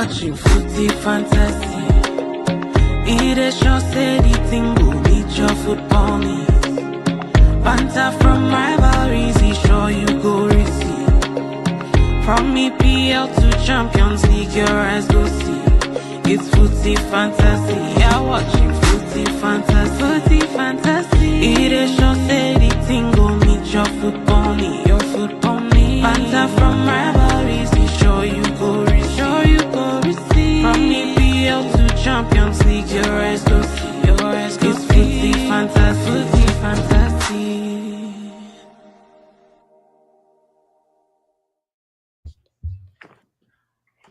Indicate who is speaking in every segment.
Speaker 1: watching footy fantasy. It is sure say the thing go beat your football needs. Banter from rivalries, he sure you go receive. From EPL to Champions League, your eyes go see. It's footy fantasy. Yeah, watching footy fantasy. Footy fantasy. It is sure say the thing go meet your football need. Your football need. Banter from rivalries, he sure you go receive. Sure you go receive. From EPL to Champions League, your eyes go see. Your eyes go see. It's footy fantasy. Footy fantasy.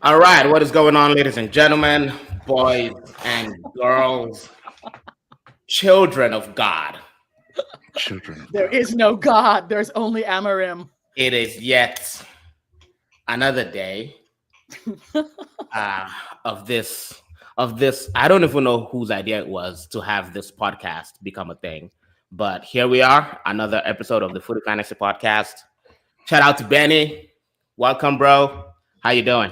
Speaker 2: All right, what is going on, ladies and gentlemen, boys and girls, children of God?
Speaker 3: Children.
Speaker 4: There is no God. There's only Amarim.
Speaker 2: It is yet another day of this. I don't even know whose idea it was to have this podcast become a thing, but here we are, another episode of the Footy Fantasy Podcast. Shout out to Benny. Welcome, bro. How you doing?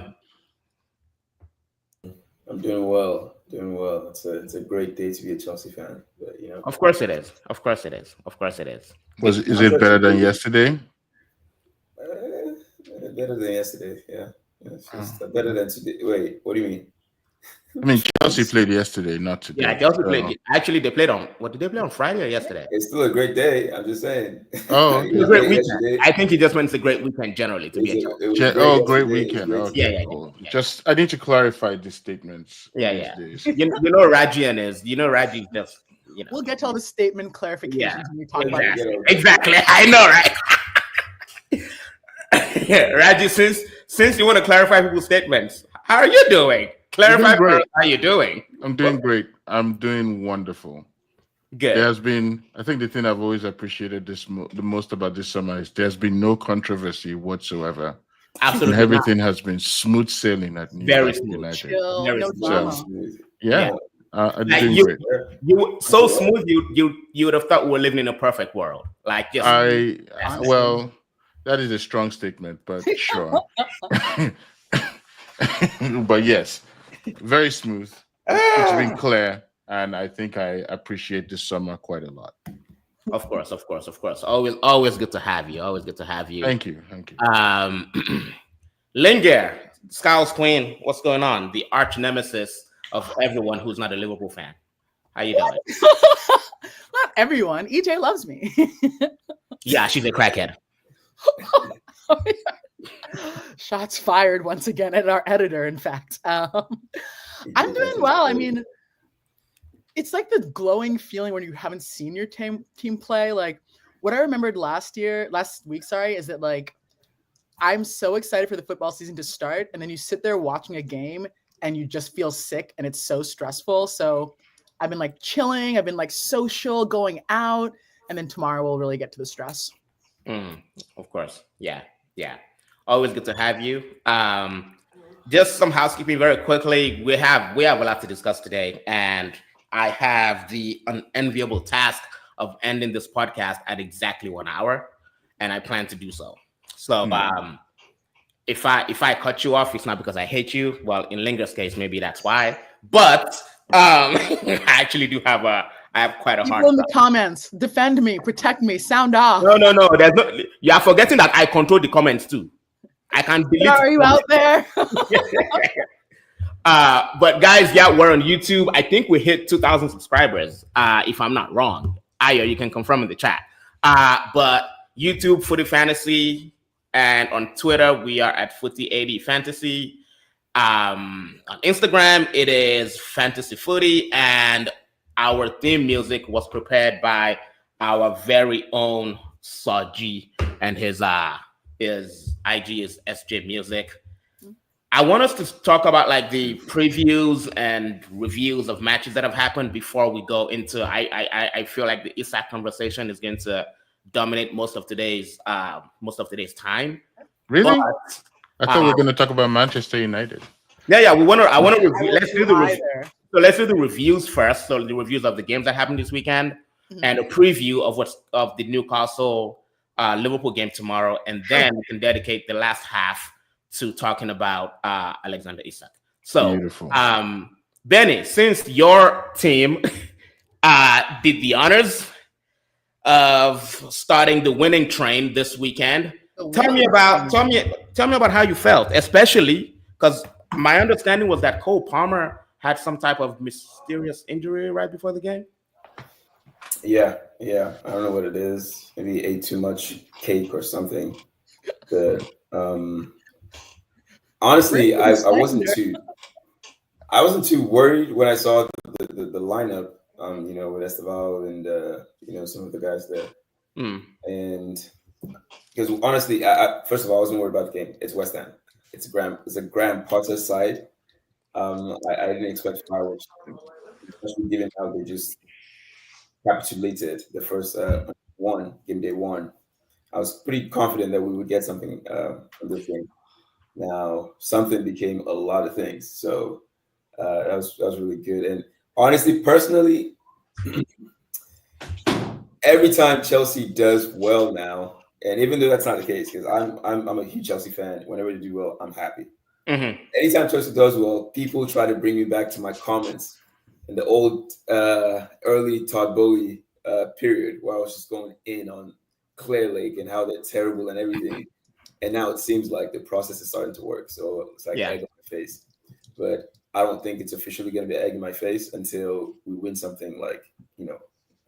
Speaker 5: I'm doing well. It's a great day to be a Chelsea fan, but you know.
Speaker 2: Of course it is.
Speaker 3: Is it better than yesterday?
Speaker 5: Better than yesterday, yeah. It's just better than today. Wait, what do you mean?
Speaker 3: I mean, Chelsea played yesterday, not today.
Speaker 2: Yeah, Chelsea played. Actually, they played on. What did they play on Friday or yesterday?
Speaker 5: It's still a great day. I'm just saying.
Speaker 3: Oh,
Speaker 2: It's a great weekend. I think he just meant it's a great weekend generally to be a Chelsea.
Speaker 3: Great weekend. Okay, cool. Just I need to clarify these statements.
Speaker 2: Yeah. You know, Rajian is. You know, Raji just. You know.
Speaker 4: We'll get to all the statement clarifications when we talk about it.
Speaker 2: Exactly. I know, right? Raji, since you want to clarify people's statements, how are you doing? Clarify for us how you doing.
Speaker 3: I'm doing great. I'm doing wonderful.
Speaker 2: Good.
Speaker 3: There has been, I think the thing I've always appreciated the most about this summer is there's been no controversy whatsoever.
Speaker 2: Absolutely.
Speaker 3: And everything has been smooth sailing at
Speaker 2: Very
Speaker 3: Newcastle
Speaker 2: smooth.
Speaker 3: United.
Speaker 2: Very
Speaker 4: No
Speaker 2: smooth.
Speaker 4: drama.
Speaker 3: Yeah. I'm
Speaker 2: Like
Speaker 3: doing great.
Speaker 2: you so smooth. You would have thought we were living in a perfect world. Like just.
Speaker 3: Well, that is a strong statement, but sure. But yes, very smooth. It's been clear, and I think I appreciate this summer quite a lot.
Speaker 2: Of course. Always good to have you.
Speaker 3: Thank you.
Speaker 2: Linger, Skyles Queen, what's going on? The arch nemesis of everyone who's not a Liverpool fan. How you doing?
Speaker 4: Not everyone. EJ loves me.
Speaker 2: Yeah, she's a crackhead.
Speaker 4: Shots fired once again at our editor, in fact. I'm doing well. I mean, it's like the glowing feeling when you haven't seen your team play. Like what I remembered last week, is that like I'm so excited for the football season to start, and then you sit there watching a game and you just feel sick and it's so stressful. So I've been like chilling, I've been like social, going out, and then tomorrow we'll really get to the stress.
Speaker 2: Of course. Yeah. Always good to have you. Just some housekeeping very quickly. We have a lot to discuss today, and I have the unenviable task of ending this podcast at exactly 1 hour, and I plan to do so. So if I cut you off, it's not because I hate you. Well, in Linger's case, maybe that's why. But I actually do have quite a hard.
Speaker 4: People in the comments, defend me, protect me, sound off.
Speaker 2: No. There's no. You are forgetting that I control the comments too. I can delete.
Speaker 4: Are you out there?
Speaker 2: But guys, yeah, we're on YouTube. I think we hit 2,000 subscribers. If I'm not wrong, Ayo, you can confirm in the chat. But YouTube, Footy Fantasy, and on Twitter, we are at Footy80 Fantasy. On Instagram, it is Fantasy Footy, and our theme music was prepared by our very own Saji, and his IG is SJ Music. I want us to talk about like the previews and reviews of matches that have happened before we go into. I feel like the Isak conversation is going to dominate most of today's time.
Speaker 3: Really?
Speaker 2: But,
Speaker 3: I thought we were going to talk about Manchester United.
Speaker 2: Yeah. I want to review. Let's do the review. So let's do the reviews first. So the reviews of the games that happened this weekend, and a preview of the Newcastle Liverpool game tomorrow, and then we can dedicate the last half to talking about Alexander Isak. So,
Speaker 3: Beautiful.
Speaker 2: Benny, since your team did the honors of starting the winning train this weekend, tell me about how you felt, especially because my understanding was that Cole Palmer had some type of mysterious injury right before the game.
Speaker 5: Yeah. I don't know what it is. Maybe he ate too much cake or something. But honestly, I wasn't too worried when I saw the lineup. With Esteval and some of the guys there. And because honestly, first of all, I wasn't worried about the game. It's West Ham. It's a Graham Potter side. I didn't expect fireworks, especially given how they just capitulated the first game day one. I was pretty confident that we would get something from this game. Now something became a lot of things, so that was really good. And honestly, personally, every time Chelsea does well now, and even though that's not the case, because I'm a huge Chelsea fan. Whenever they do well, I'm happy. Anytime Chelsea does well, people try to bring me back to my comments in the old early Todd Bowley period, where I was just going in on Clear Lake and how they're terrible and everything. And now it seems like the process is starting to work. So it's like egg on my face. But I don't think it's officially going to be egg in my face until we win something like, a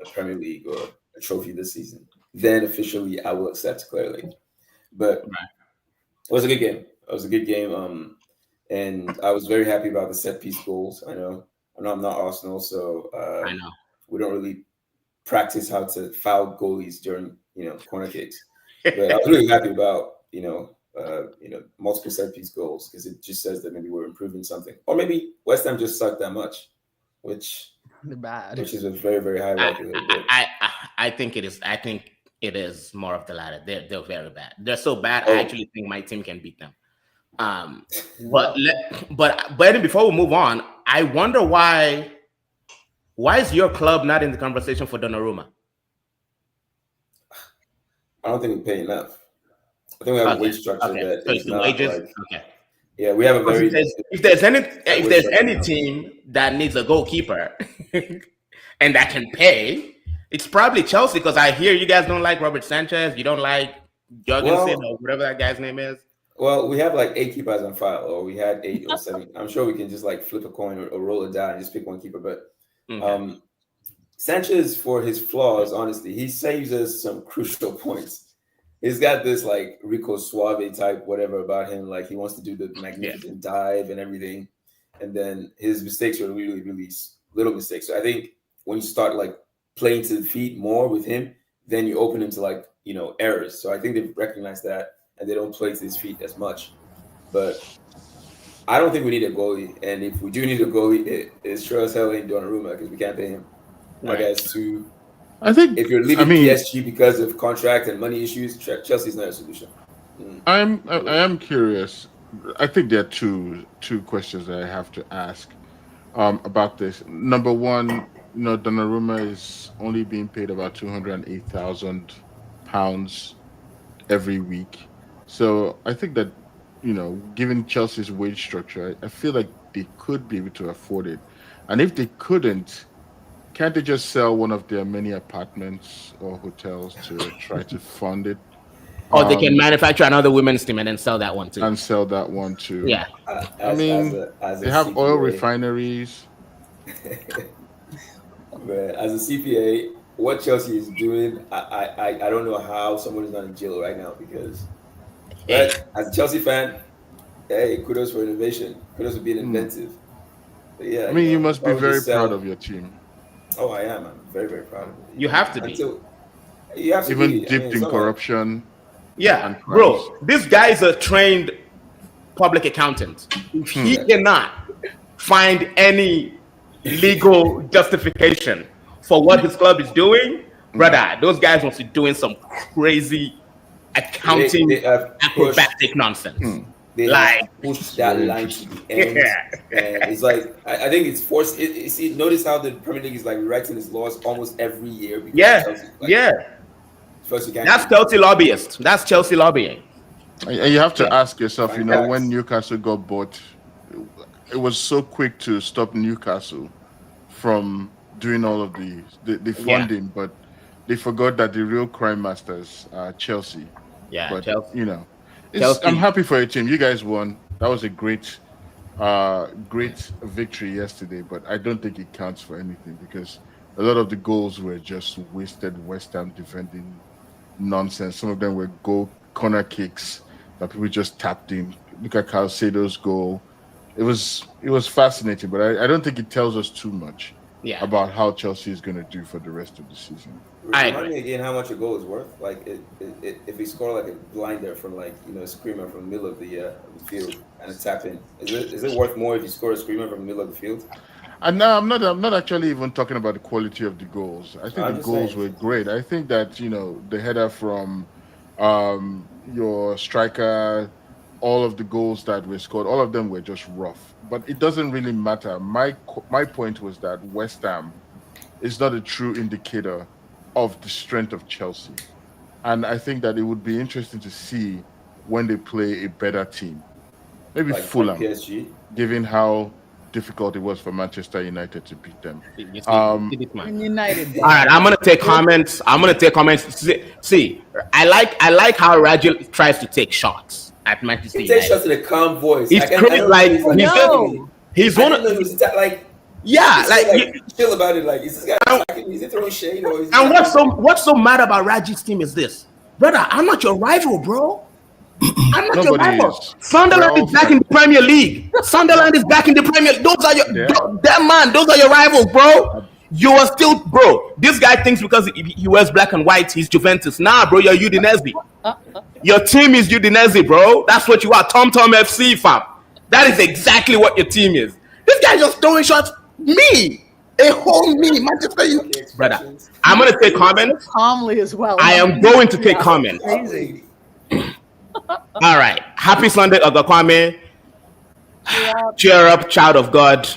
Speaker 5: Premier League or a trophy this season. Then officially I will accept Clear Lake. But it was a good game. It was a good game. And I was very happy about the set piece goals. I know I'm not Arsenal, so
Speaker 2: I know
Speaker 5: we don't really practice how to foul goalies during corner kicks. But I was really happy about multiple set piece goals because it just says that maybe we're improving something, or maybe West Ham just sucked that much, which
Speaker 4: they're bad,
Speaker 5: which is a very, very high likelihood.
Speaker 2: I think it is. I think it is more of the latter. They're very bad. They're so bad. I actually think my team can beat them. But before we move on, I wonder why is your club not in the conversation for Donnarumma?
Speaker 5: I don't think we pay enough. I think we have a wage structure that is not
Speaker 2: wages.
Speaker 5: Yeah, we have a very.
Speaker 2: If there's any team that needs a goalkeeper and that can pay, it's probably Chelsea. Because I hear you guys don't like Robert Sanchez, you don't like Jorgensen or whatever that guy's name is.
Speaker 5: Well, we have like 8 keepers on file, or we had 8 or 7. I'm sure we can just like flip a coin or roll a die and just pick one keeper. But Sanchez, for his flaws, honestly, he saves us some crucial points. He's got this like Rico Suave type whatever about him. Like he wants to do the magnificent dive and everything. And then his mistakes are really, really little mistakes. So I think when you start like playing to the feet more with him, then you open him to like, errors. So I think they've recognized that and they don't play to his feet as much. But I don't think we need a goalie. And if we do need a goalie, it's sure as hell ain't Donnarumma because we can't pay him. That guy's too.
Speaker 3: I think
Speaker 5: if you're leaving PSG because of contract and money issues, Chelsea's not a solution.
Speaker 3: I am curious. I think there are two questions that I have to ask about this. Number one, Donnarumma is only being paid about £208,000 every week. So I think that given Chelsea's wage structure, I feel like they could be able to afford it. And if they couldn't, can't they just sell one of their many apartments or hotels to try to fund it?
Speaker 2: Or they can manufacture another women's team and then sell that one too.
Speaker 3: Yeah. They have oil refineries.
Speaker 5: But as a CPA, what Chelsea is doing, I don't know how someone is not in jail right now because as a Chelsea fan, hey, kudos for innovation. Kudos for being inventive. But yeah,
Speaker 3: you must be very proud of your team.
Speaker 5: Oh, I am. I'm very, very proud of it.
Speaker 2: You have to be.
Speaker 5: You have to
Speaker 3: even
Speaker 5: be.
Speaker 3: dipped in corruption.
Speaker 2: Yeah, bro. This guy is a trained public accountant. If he cannot find any legal justification for what his club is doing, brother, those guys must be doing some crazy accounting acrobatic nonsense.
Speaker 5: They like push that line to the end. And it's like I think it's forced. See, notice how the Premier League is like rewriting its laws almost every year.
Speaker 2: That's Chelsea lobbyists. That's Chelsea lobbying.
Speaker 3: And you have to ask yourself, when Newcastle got bought, it was so quick to stop Newcastle from doing all of the funding, but they forgot that the real crime masters are Chelsea.
Speaker 2: Yeah,
Speaker 3: But
Speaker 2: Chelsea.
Speaker 3: I'm happy for your team. You guys won. That was a great victory yesterday, but I don't think it counts for anything because a lot of the goals were just wasted West Ham defending nonsense. Some of them were corner kicks that people just tapped in. Look at Caicedo's goal. It was fascinating, but I don't think it tells us too much about how Chelsea is going to do for the rest of the season.
Speaker 5: Remind me again how much a goal is worth. Like if we score like a blinder from a screamer from the middle of the field and a tap in, is it worth more if you score a screamer from the middle of the field?
Speaker 3: And now I'm not actually even talking about the quality of the goals. I think the goals were great. I think that the header from your striker, all of the goals that were scored, all of them were just rough. But it doesn't really matter. My point was that West Ham is not a true indicator of the strength of Chelsea. And I think that it would be interesting to see when they play a better team. Maybe like Fulham,
Speaker 5: PSG,
Speaker 3: given how difficult it was for Manchester United to beat them.
Speaker 4: United.
Speaker 2: All right, I'm gonna take comments. See, I like how Raji tries to take shots at Manchester United.
Speaker 5: He takes shots in a calm voice.
Speaker 2: He's he's one of
Speaker 5: chill about it. Like, is this guy is he throwing shade or?
Speaker 2: And what's so mad about Raji's team is this, brother? I'm not your rival, bro. I'm not your rival. Sunderland is back in the Premier League. Sunderland is back in the Premier League. Those are those are your rivals, bro. You are still, bro. This guy thinks because he wears black and white, he's Juventus. Nah, bro, you're Udinese. Your team is Udinese, bro. That's what you are. Tom FC, fam. That is exactly what your team is. This guy just throwing shots. Me, a whole me, Manchester United, brother. I'm gonna take comments
Speaker 4: calmly as well.
Speaker 2: I am going to take comments.
Speaker 4: Crazy.
Speaker 2: All right. Happy Sunday, Kwame. Cheer up, child of God.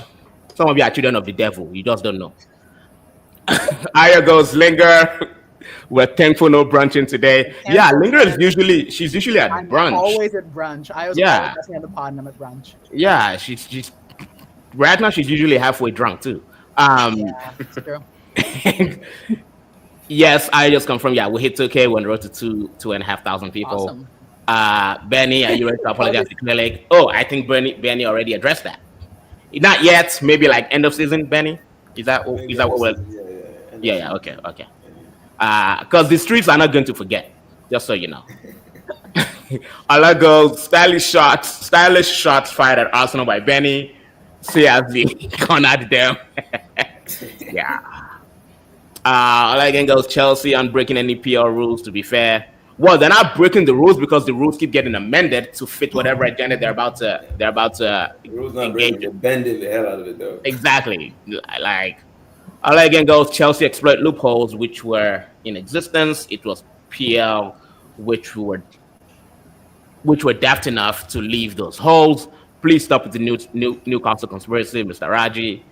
Speaker 2: Some of you are children of the devil. You just don't know. Aya goes, Linger. We're thankful no brunching today. Yeah, Linger is usually at brunch.
Speaker 4: Always at brunch. I was always at the pod and I'm at brunch.
Speaker 2: Yeah, she's right now she's usually halfway drunk too.
Speaker 4: That's true.
Speaker 2: Yes, I just confirmed. Yeah, we hit 2K when road to 2,500 people.
Speaker 4: Awesome.
Speaker 2: Benny, are you ready to apologize to Clear Lake? Oh, I think Benny already addressed that. Not yet. Maybe like end of season, Benny. Is that what we're? Yeah. Okay. Because the streets are not going to forget. Just so you know. Alago, stylish shots fired at Arsenal by Benny. CRZ cornered them. Yeah. Again goes Chelsea on breaking any PR rules. To be fair, well, they're not breaking the rules because the rules keep getting amended to fit whatever agenda they're about to. The
Speaker 5: rules not breaking, they're bending the hell out of it though.
Speaker 2: Exactly. Again goes Chelsea exploit loopholes which were in existence. It was PL which were daft enough to leave those holes. Please stop with the Newcastle conspiracy, Mr. Raji.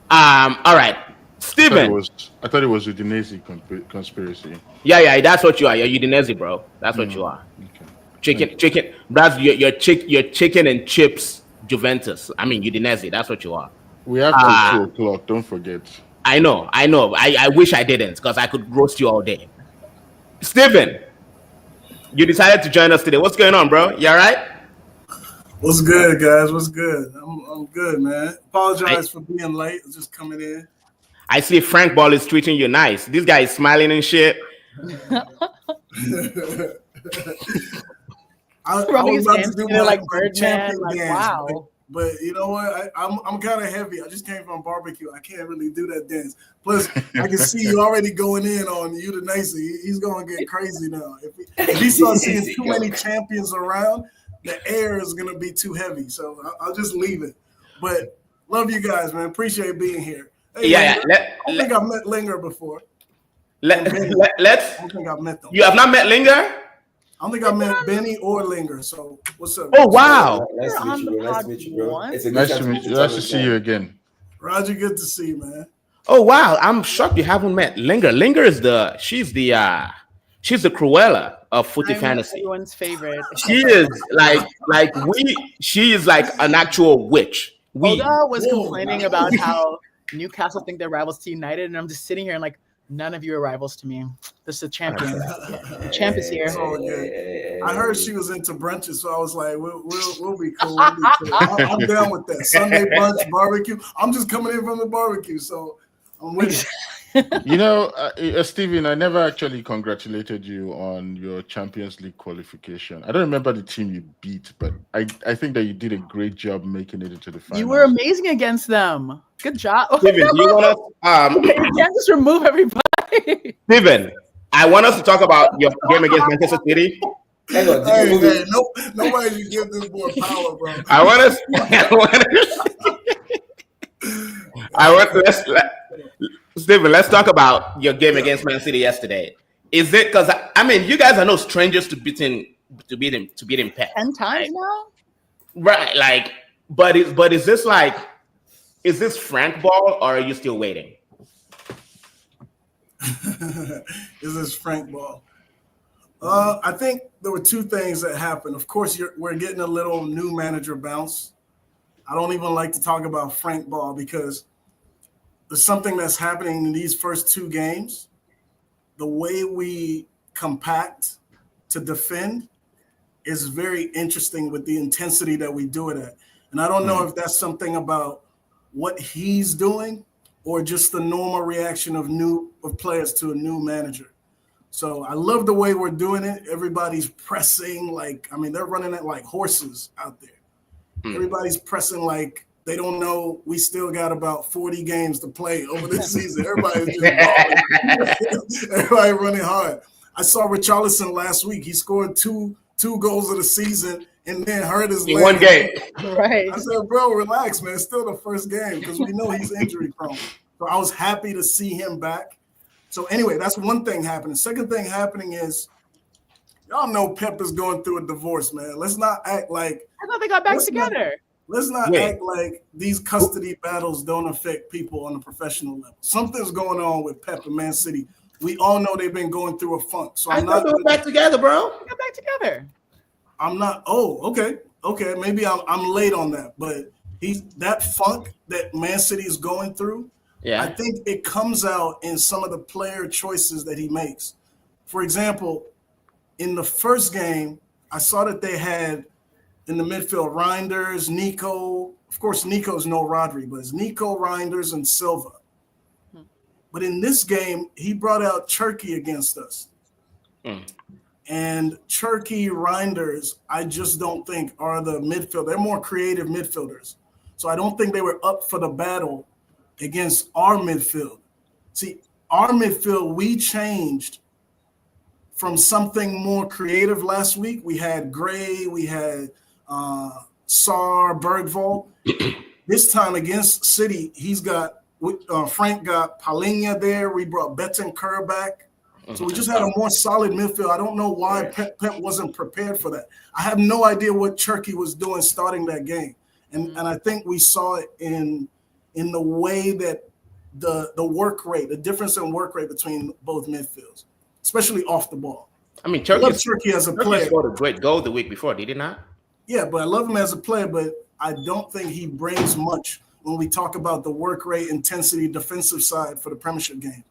Speaker 2: All right. Steven.
Speaker 3: I thought it was Udinese conspiracy.
Speaker 2: Yeah, that's what you are. You're Udinese, bro. That's what you are. Okay. Chicken. That's your chicken and chips Juventus. I mean Udinese. That's what you are.
Speaker 3: We have till 2:00. Don't forget.
Speaker 2: I know. I wish I didn't because I could roast you all day. Steven, you decided to join us today. What's going on, bro? You all right?
Speaker 6: What's good, guys? What's good? I'm good, man. Apologize for being late. Just coming in.
Speaker 2: I see Frank Ball is treating you nice. This guy is smiling and shit.
Speaker 6: I was about to do my
Speaker 4: like Birdman. Like,
Speaker 6: dance,
Speaker 4: wow.
Speaker 6: But you know what? I'm kind of heavy. I just came from barbecue. I can't really do that dance. Plus, I can see you already going in on Udinese. He's going to get crazy now. If he starts seeing too many champions around, the air is going to be too heavy. So I'll just leave it. But love you guys, man. Appreciate being here. Hey, I don't think I've met Linger before.
Speaker 2: I
Speaker 6: don't think I've met them.
Speaker 2: You have not met Linger?
Speaker 6: I don't think I met Benny or Linger. So what's up?
Speaker 2: Oh wow!
Speaker 5: Nice to meet you, bro.
Speaker 3: Nice to meet you. Nice to see you again.
Speaker 6: Roger, good to see you, man.
Speaker 2: Oh wow! I'm shocked you haven't met Linger. Linger is she's the Cruella of Footy Fantasy.
Speaker 4: Everyone's favorite.
Speaker 2: She is she is like an actual witch.
Speaker 4: Oda was complaining about how Newcastle think they're rivals to United, and I'm just sitting here and like, none of you are rivals to me. This is a champion. The champ is here.
Speaker 6: I heard she was into brunches, so I was like, we'll be cool. We'll be cool. I'm down with that. Sunday brunch, barbecue. I'm just coming in from the barbecue, so I'm with it.
Speaker 3: You know, Steven, I never actually congratulated you on your Champions League qualification. I don't remember the team you beat, but I think that you did a great job making it into the final.
Speaker 4: You were amazing against them. Good job.
Speaker 2: Steven, do you want to?
Speaker 4: You can't just remove everybody.
Speaker 2: Steven, I want us to talk about your game against Manchester City.
Speaker 5: Hang on,
Speaker 6: Nobody should give this boy power, bro.
Speaker 2: Steven, let's talk about your game against Man City yesterday. Is it because I mean you guys are no strangers to beating Pep
Speaker 4: 10 times now?
Speaker 2: Right, like, but is this Frank ball or are you still waiting?
Speaker 6: Is this Frank ball? I think there were two things that happened. Of course, we're getting a little new manager bounce. I don't even like to talk about Frank ball because there's something that's happening in these first two games. The way we compact to defend is very interesting with the intensity that we do it at. And I don't know if that's something about what he's doing or just the normal reaction of players to a new manager. So I love the way we're doing it. Everybody's pressing they're running it like horses out there. Everybody's pressing like they don't know we still got about 40 games to play over this season. Everybody's just balling. Everybody running hard. I saw Richarlison last week. He scored two goals of the season and then hurt his leg.
Speaker 2: One game.
Speaker 4: Right.
Speaker 6: I said, bro, relax, man. It's still the first game because we know he's injury prone. So I was happy to see him back. So anyway, that's one thing happening. Second thing happening is y'all know Pep is going through a divorce, man. Let's not act like
Speaker 4: I thought they got back together.
Speaker 6: Let's not act like these custody battles don't affect people on a professional level. Something's going on with Pep and Man City. We all know they've been going through a funk. So
Speaker 2: I thought they were back together, bro.
Speaker 4: They got back together.
Speaker 6: I'm not. Oh, okay. Maybe I'm late on that, but that funk that Man City is going through.
Speaker 2: Yeah,
Speaker 6: I think it comes out in some of the player choices that he makes. For example, in the first game, I saw that they had in the midfield Reinders, Nico. Of course, Nico's no Rodri, but it's Nico, Reinders, and Silva. But in this game, he brought out Cherky against us. And Cherky, Reinders, I just don't think are the midfield. They're more creative midfielders. So I don't think they were up for the battle against our midfield. See, our midfield, we changed from something more creative last week. We had Gray, we had Sar, Bergvall. This time against City, Frank got Palhinha there. We brought Betancourt back. So we just had a more solid midfield. I don't know why Pep wasn't prepared for that. I have no idea what Cherky was doing starting that game. And I think we saw it in the way that the work rate, the difference in work rate between both midfields, especially off the ball.
Speaker 2: I mean,
Speaker 6: Cherky as a player
Speaker 2: scored a great goal the week before, did he not?
Speaker 6: Yeah, but I love him as a player, but I don't think he brings much when we talk about the work rate, intensity, defensive side for the Premiership game.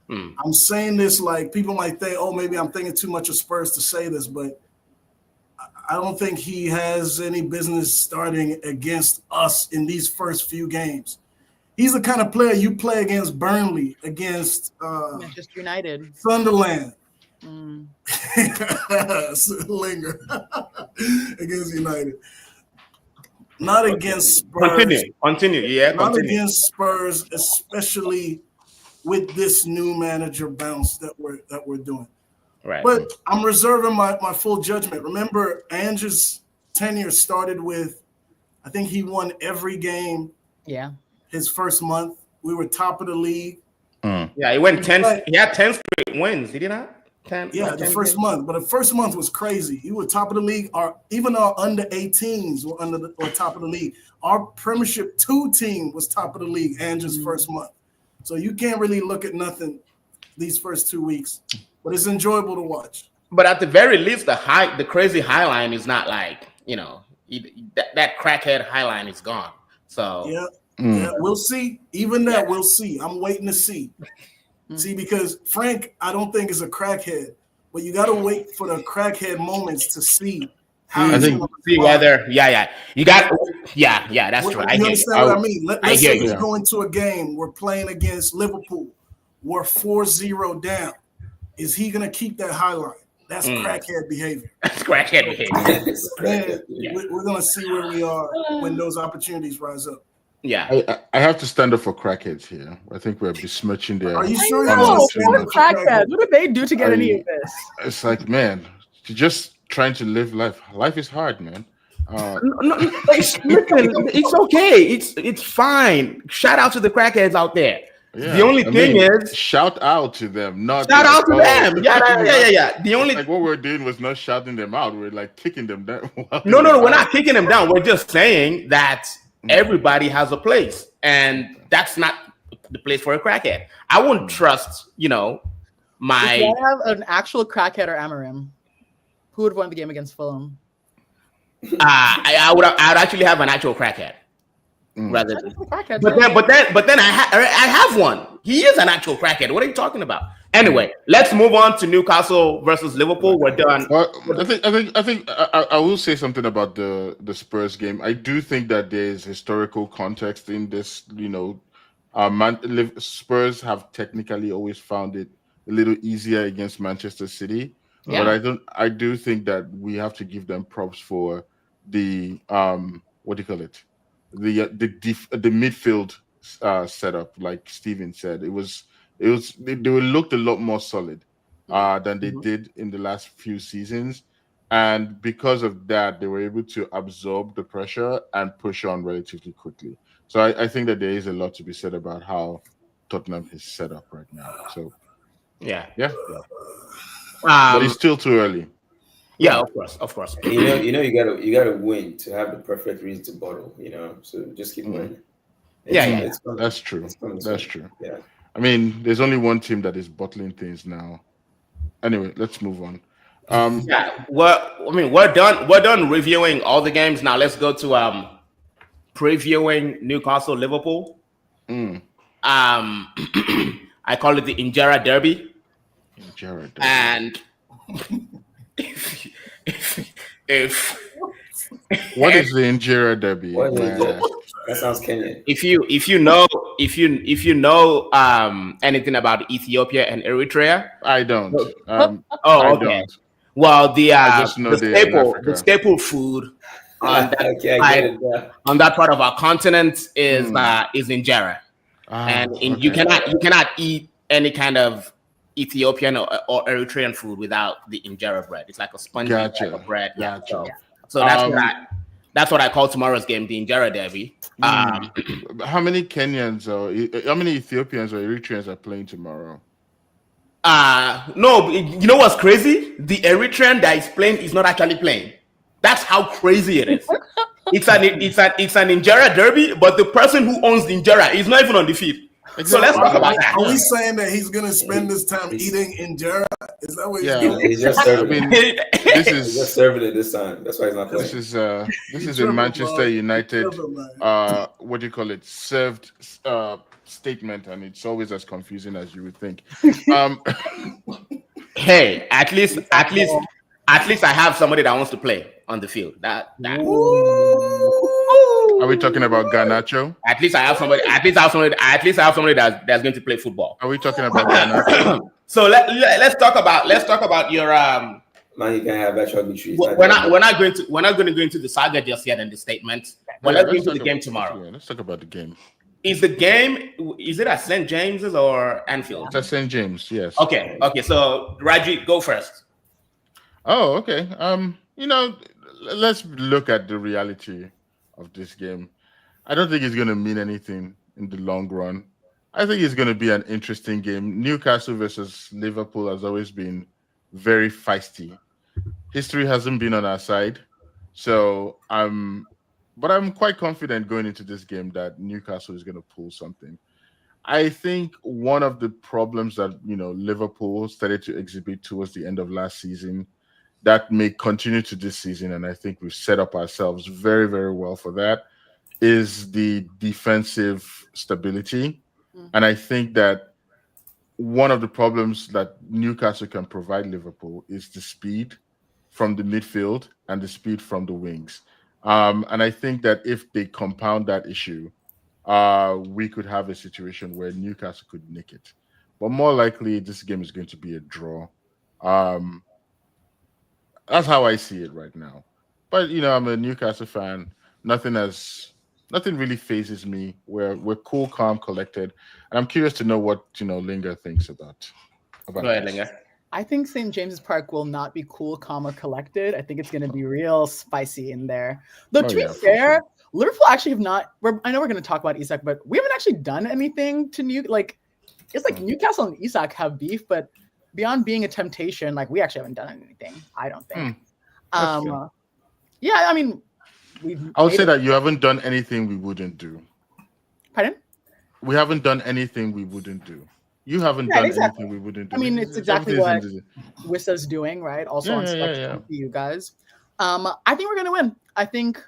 Speaker 6: I'm saying this like people might think, oh, maybe I'm thinking too much of Spurs to say this, but I don't think he has any business starting against us in these first few games. He's the kind of player you play against Burnley, against
Speaker 4: Manchester United,
Speaker 6: Sunderland, Linger against United, not against Spurs.
Speaker 2: Continue. Yeah,
Speaker 6: not against Spurs, especially with this new manager bounce that we're doing.
Speaker 2: Right.
Speaker 6: But I'm reserving my full judgment. Remember, Ange's tenure started with, I think he won every game.
Speaker 4: Yeah.
Speaker 6: His first month, we were top of the league.
Speaker 2: Yeah, he went 10. He had 10 straight wins. Did he not? 10.
Speaker 6: Yeah, the first month. But the first month was crazy. He was top of the league. Even our under 18s were top of the league. Our Premiership 2 team was top of the league. Ange's first month. So you can't really look at nothing these first 2 weeks, but it's enjoyable to watch.
Speaker 2: But at the very least, the crazy high line is not like, that crackhead high line is gone. So
Speaker 6: yeah, we'll see. Even that, we'll see. I'm waiting to see. See, because Frank, I don't think is a crackhead, but you got to wait for the crackhead moments to see how
Speaker 3: I
Speaker 6: he's
Speaker 3: think
Speaker 6: going to
Speaker 2: see whether you got that's true. I
Speaker 6: You
Speaker 2: hear
Speaker 6: understand
Speaker 2: you.
Speaker 6: what I mean? Let's
Speaker 2: hear
Speaker 6: say
Speaker 2: you.
Speaker 6: we go into a game, we're playing against Liverpool, we're 4-0 down. Is he going to keep that high line? That's crackhead behavior.
Speaker 2: That's crackhead behavior.
Speaker 6: Man, we're going to see where we are when those opportunities rise up.
Speaker 2: Yeah,
Speaker 3: I have to stand up for crackheads here. I think we're besmirching their.
Speaker 6: Are you sure
Speaker 4: No,
Speaker 6: you want to
Speaker 4: poor crackheads. What did they do to get any of this?
Speaker 3: It's like, man, you're just trying to live life. Life is hard, man.
Speaker 2: listen, it's okay. It's fine. Shout out to the crackheads out there.
Speaker 3: Yeah,
Speaker 2: the only thing is,
Speaker 3: shout out to them, not
Speaker 2: shout out to them. Yeah. The only
Speaker 3: like what we're doing was not shouting them out. We're like kicking them down.
Speaker 2: No, we're not kicking them down. We're just saying that everybody has a place, and that's not the place for a crackhead. I wouldn't trust, my.
Speaker 4: If I have an actual crackhead or Amarim, who would win the game against Fulham?
Speaker 2: I would actually have an actual crackhead. Rather than, but then I have one. He is an actual crackhead. What are you talking about? Anyway, let's move on to Newcastle versus Liverpool. We're done.
Speaker 3: Well, I think I will say something about the Spurs game. I do think that there's historical context in this. Spurs have technically always found it a little easier against Manchester City, but I do think that we have to give them props for the what do you call it? The midfield setup, like Steven said, they looked a lot more solid than they did in the last few seasons, and because of that, they were able to absorb the pressure and push on relatively quickly. So I think that there is a lot to be said about how Tottenham is set up right now. So yeah. But it's still too early.
Speaker 2: Yeah, of course.
Speaker 5: You gotta win to have the perfect reason to bottle. So just keep winning.
Speaker 3: That's true. That's true.
Speaker 5: Yeah.
Speaker 3: I mean, there's only one team that is bottling things now. Anyway, let's move on.
Speaker 2: We're done. We're done reviewing all the games. Now let's go to previewing Newcastle Liverpool. I call it the Injera Derby. And if
Speaker 3: what is the Injera Derby?
Speaker 5: That sounds Kenyan.
Speaker 2: If you know anything about Ethiopia and Eritrea,
Speaker 3: I don't.
Speaker 2: Okay.
Speaker 3: Don't.
Speaker 2: Well, the staple food on that part of our continent is injera, you cannot eat any kind of Ethiopian or Eritrean food without the injera bread. It's like a spongy type of bread. So that's what I call tomorrow's game, the Injera Derby.
Speaker 3: How many Kenyans or how many Ethiopians or Eritreans are playing tomorrow?
Speaker 2: No, you know what's crazy? The Eritrean that is playing is not actually playing. That's how crazy it is. It's an Injera Derby, but the person who owns the Injera is not even on the field. Exactly. So let's talk about that.
Speaker 6: Are we saying that he's going to spend this time eating injera? Is that what he's doing?
Speaker 5: He's just serving it.
Speaker 3: He's
Speaker 5: just serving it this time. That's why he's not playing.
Speaker 3: This is a Manchester United, what do you call it? Served statement, and it's always as confusing as you would think.
Speaker 2: Hey, at least I have somebody that wants to play on the field. That.
Speaker 3: Are we talking about Garnacho?
Speaker 2: At least I have somebody. At least I have somebody that's going to play football.
Speaker 3: Are we talking about Garnacho?
Speaker 2: So let's talk about your
Speaker 5: Man, you can have that trees.
Speaker 2: We're not going to go into the saga just yet in the statement. But let's go into the game tomorrow.
Speaker 3: Let's talk about the game.
Speaker 2: Is it at St. James's or Anfield?
Speaker 3: It's at St. James, yes.
Speaker 2: Okay. So Raji, go first.
Speaker 3: Oh, okay. Let's look at the reality of this game. I don't think it's going to mean anything in the long run. I think it's going to be an interesting game. Newcastle versus Liverpool has always been very feisty. History hasn't been on our side. So I'm quite confident going into this game that Newcastle is going to pull something. I think one of the problems that, Liverpool started to exhibit towards the end of last season that may continue to this season, and I think we've set up ourselves very, very well for that, is the defensive stability. And I think that one of the problems that Newcastle can provide Liverpool is the speed from the midfield and the speed from the wings. And I think that if they compound that issue, we could have a situation where Newcastle could nick it. But more likely, this game is going to be a draw. That's how I see it right now. But I'm a Newcastle fan. Nothing really phases me. We're cool, calm, collected, and I'm curious to know what Linger thinks about.
Speaker 2: Go ahead,
Speaker 3: this.
Speaker 2: Linger.
Speaker 4: I think St. James's Park will not be cool, calm, or collected. I think it's going to be real spicy in there. Though, to be fair, Liverpool actually have not. I know we're going to talk about Isak, but we haven't actually done anything to It's like Newcastle and Isak have beef, but beyond being a temptation, we actually haven't done anything. I don't think. Yeah, I mean,
Speaker 3: I would say that you haven't done anything we wouldn't do.
Speaker 4: Pardon?
Speaker 3: We haven't done anything we wouldn't do. You haven't done anything we wouldn't do.
Speaker 4: I mean, it's exactly what Wissa's doing, right? Also on for you guys. I think we're going to win. I think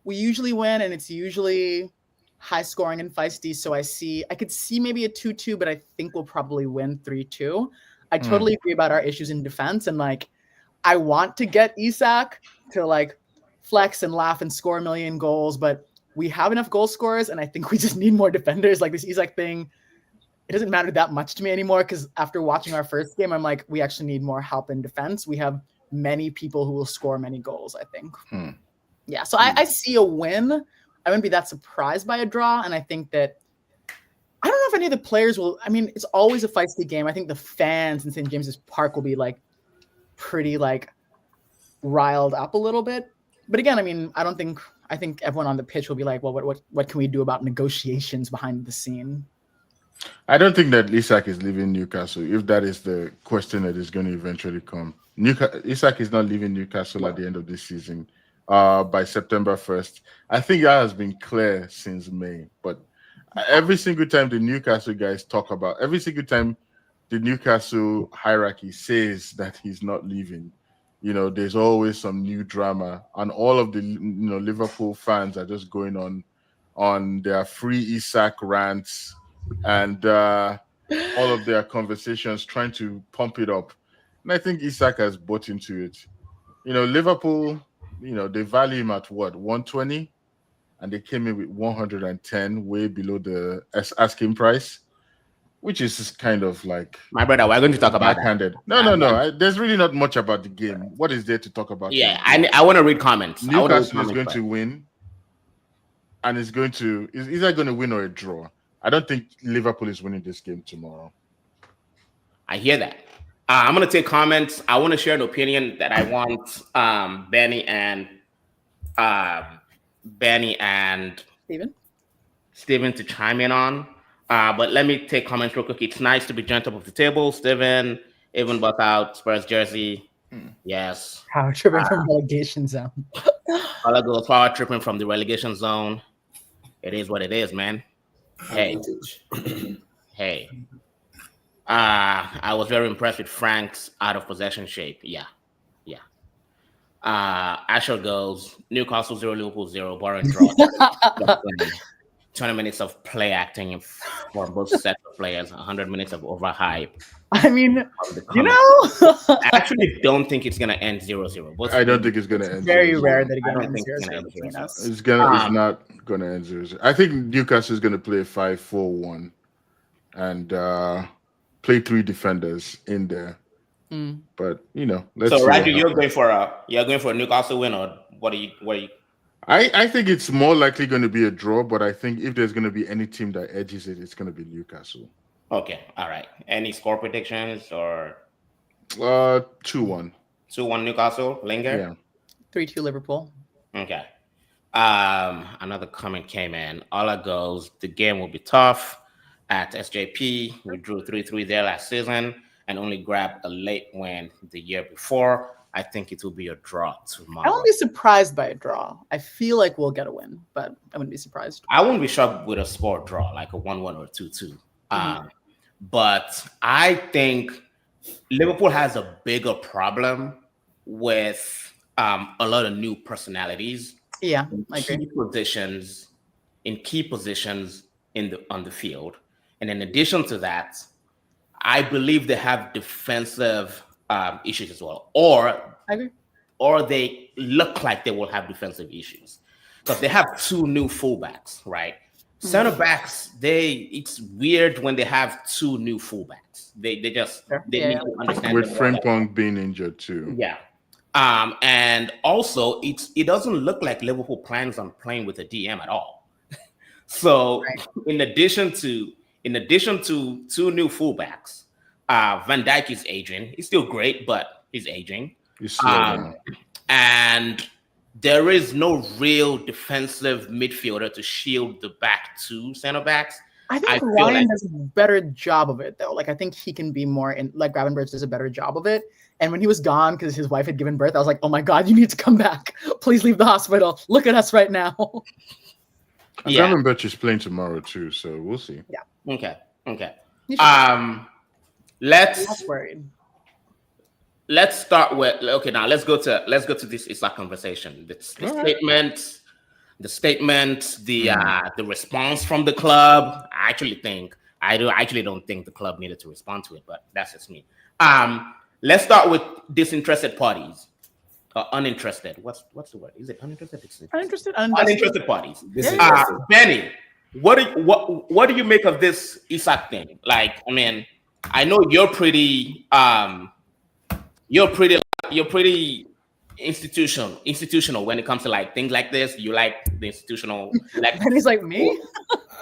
Speaker 4: we usually win, and it's usually high scoring and feisty. So I could see maybe a 2-2, but I think we'll probably win 3-2. I totally agree about our issues in defense. And I want to get Isak to flex and laugh and score a million goals, but we have enough goal scorers. And I think we just need more defenders. This Isak thing, it doesn't matter that much to me anymore. Cause after watching our first game, I'm we actually need more help in defense. We have many people who will score many goals, I think. Yeah. So I see a win. I wouldn't be that surprised by a draw. And I think that, I don't know if any of the players will. I mean, it's always a feisty game. I think the fans in St. James's Park will be pretty riled up a little bit. But again, I mean, I think everyone on the pitch will be well, what can we do about negotiations behind the scene?
Speaker 3: I don't think that Isak is leaving Newcastle. If that is the question that is going to eventually come, Isak is not leaving Newcastle at the end of this season. By September 1st, I think that has been clear since May. But every single time the Newcastle guys talk about, every single time the Newcastle hierarchy says that he's not leaving, there's always some new drama, and all of the Liverpool fans are just going on their free Isak rants and all of their conversations trying to pump it up. And I think Isak has bought into it. Liverpool, they value him at what, 120? And they came in with 110, way below the asking price, which is kind of
Speaker 2: my brother. We're going to talk about
Speaker 3: backhanded. No. There's really not much about the game. What is there to talk about?
Speaker 2: Yeah, I want to read comments.
Speaker 3: Newcastle is going to win, and is either going to win or a draw. I don't think Liverpool is winning this game tomorrow.
Speaker 2: I hear that. I'm going to take comments. I want to share an opinion that I want Benny and Steven to chime in on. But let me take comments real quick. It's nice to be joined top of the table. Steven, even bought out Spurs jersey. Yes.
Speaker 4: Power tripping from relegation zone.
Speaker 2: All I go power tripping from the relegation zone. It is what it is, man. Hey. I was very impressed with Frank's out of possession shape. Yeah. Asher goes Newcastle 0, Liverpool 0, boring draw. 20 minutes of play acting for both sets of players, 100 minutes of overhype.
Speaker 4: I mean,
Speaker 2: I actually don't think it's going to end 0-0.
Speaker 3: I don't think it's going to end.
Speaker 4: Very
Speaker 3: 0-0.
Speaker 4: rare that it ends 0-0 between us.
Speaker 3: It's not going to end 0-0. I think Newcastle is going to play 5-4-1 and play 3 defenders in there. But let's
Speaker 2: so Raju, you're going for a Newcastle win, or what are you?
Speaker 3: I think it's more likely going to be a draw, but I think if there's going to be any team that edges it, it's going to be Newcastle.
Speaker 2: Okay, all right. Any score predictions or
Speaker 3: 2-1.
Speaker 2: 2-1 Newcastle, Linger?
Speaker 3: Yeah.
Speaker 4: 3-2 Liverpool.
Speaker 2: Okay. Another comment came in. Ola goes, the game will be tough at SJP. We drew 3-3 there last season and only grabbed a late win the year before. I think it will be a draw tomorrow.
Speaker 4: I won't be surprised by a draw. I feel like we'll get a win, but I wouldn't be surprised.
Speaker 2: I wouldn't be shocked with a sport draw, like a 1-1 or 2-2. But I think Liverpool has a bigger problem with a lot of new personalities.
Speaker 4: Yeah, I agree.
Speaker 2: Key positions in key positions on the field. And in addition to that, I believe they have defensive issues as well, or they look like they will have defensive issues because they have two new fullbacks, right? Center backs, it's weird when they have two new fullbacks. They need to understand
Speaker 3: with Frimpong being injured too.
Speaker 2: Yeah. And also it doesn't look like Liverpool plans on playing with a DM at all. So in addition to two new fullbacks, Van Dijk is aging. He's still great, but he's aging. And there is no real defensive midfielder to shield the back two center backs.
Speaker 4: I think Ryan does a better job of it, though. Like, I think he can be more like Gravenberch does a better job of it. And when he was gone because his wife had given birth, I was like, oh my God, you need to come back. Please leave the hospital. Look at us right now.
Speaker 3: Gravenberch is playing tomorrow too, so we'll see.
Speaker 4: Yeah.
Speaker 2: Okay. Let's start with now let's go to this Isak conversation. The statement, the response from the club. I actually don't think the club needed to respond to it, but that's just me. Let's start with disinterested parties. Uninterested. What's the word? Is it uninterested? Uninterested parties. Benny, what do you make of this Isak thing? Like, I mean, I know you're pretty institutional when it comes to like things like this. You like the institutional.
Speaker 4: And he's like, me?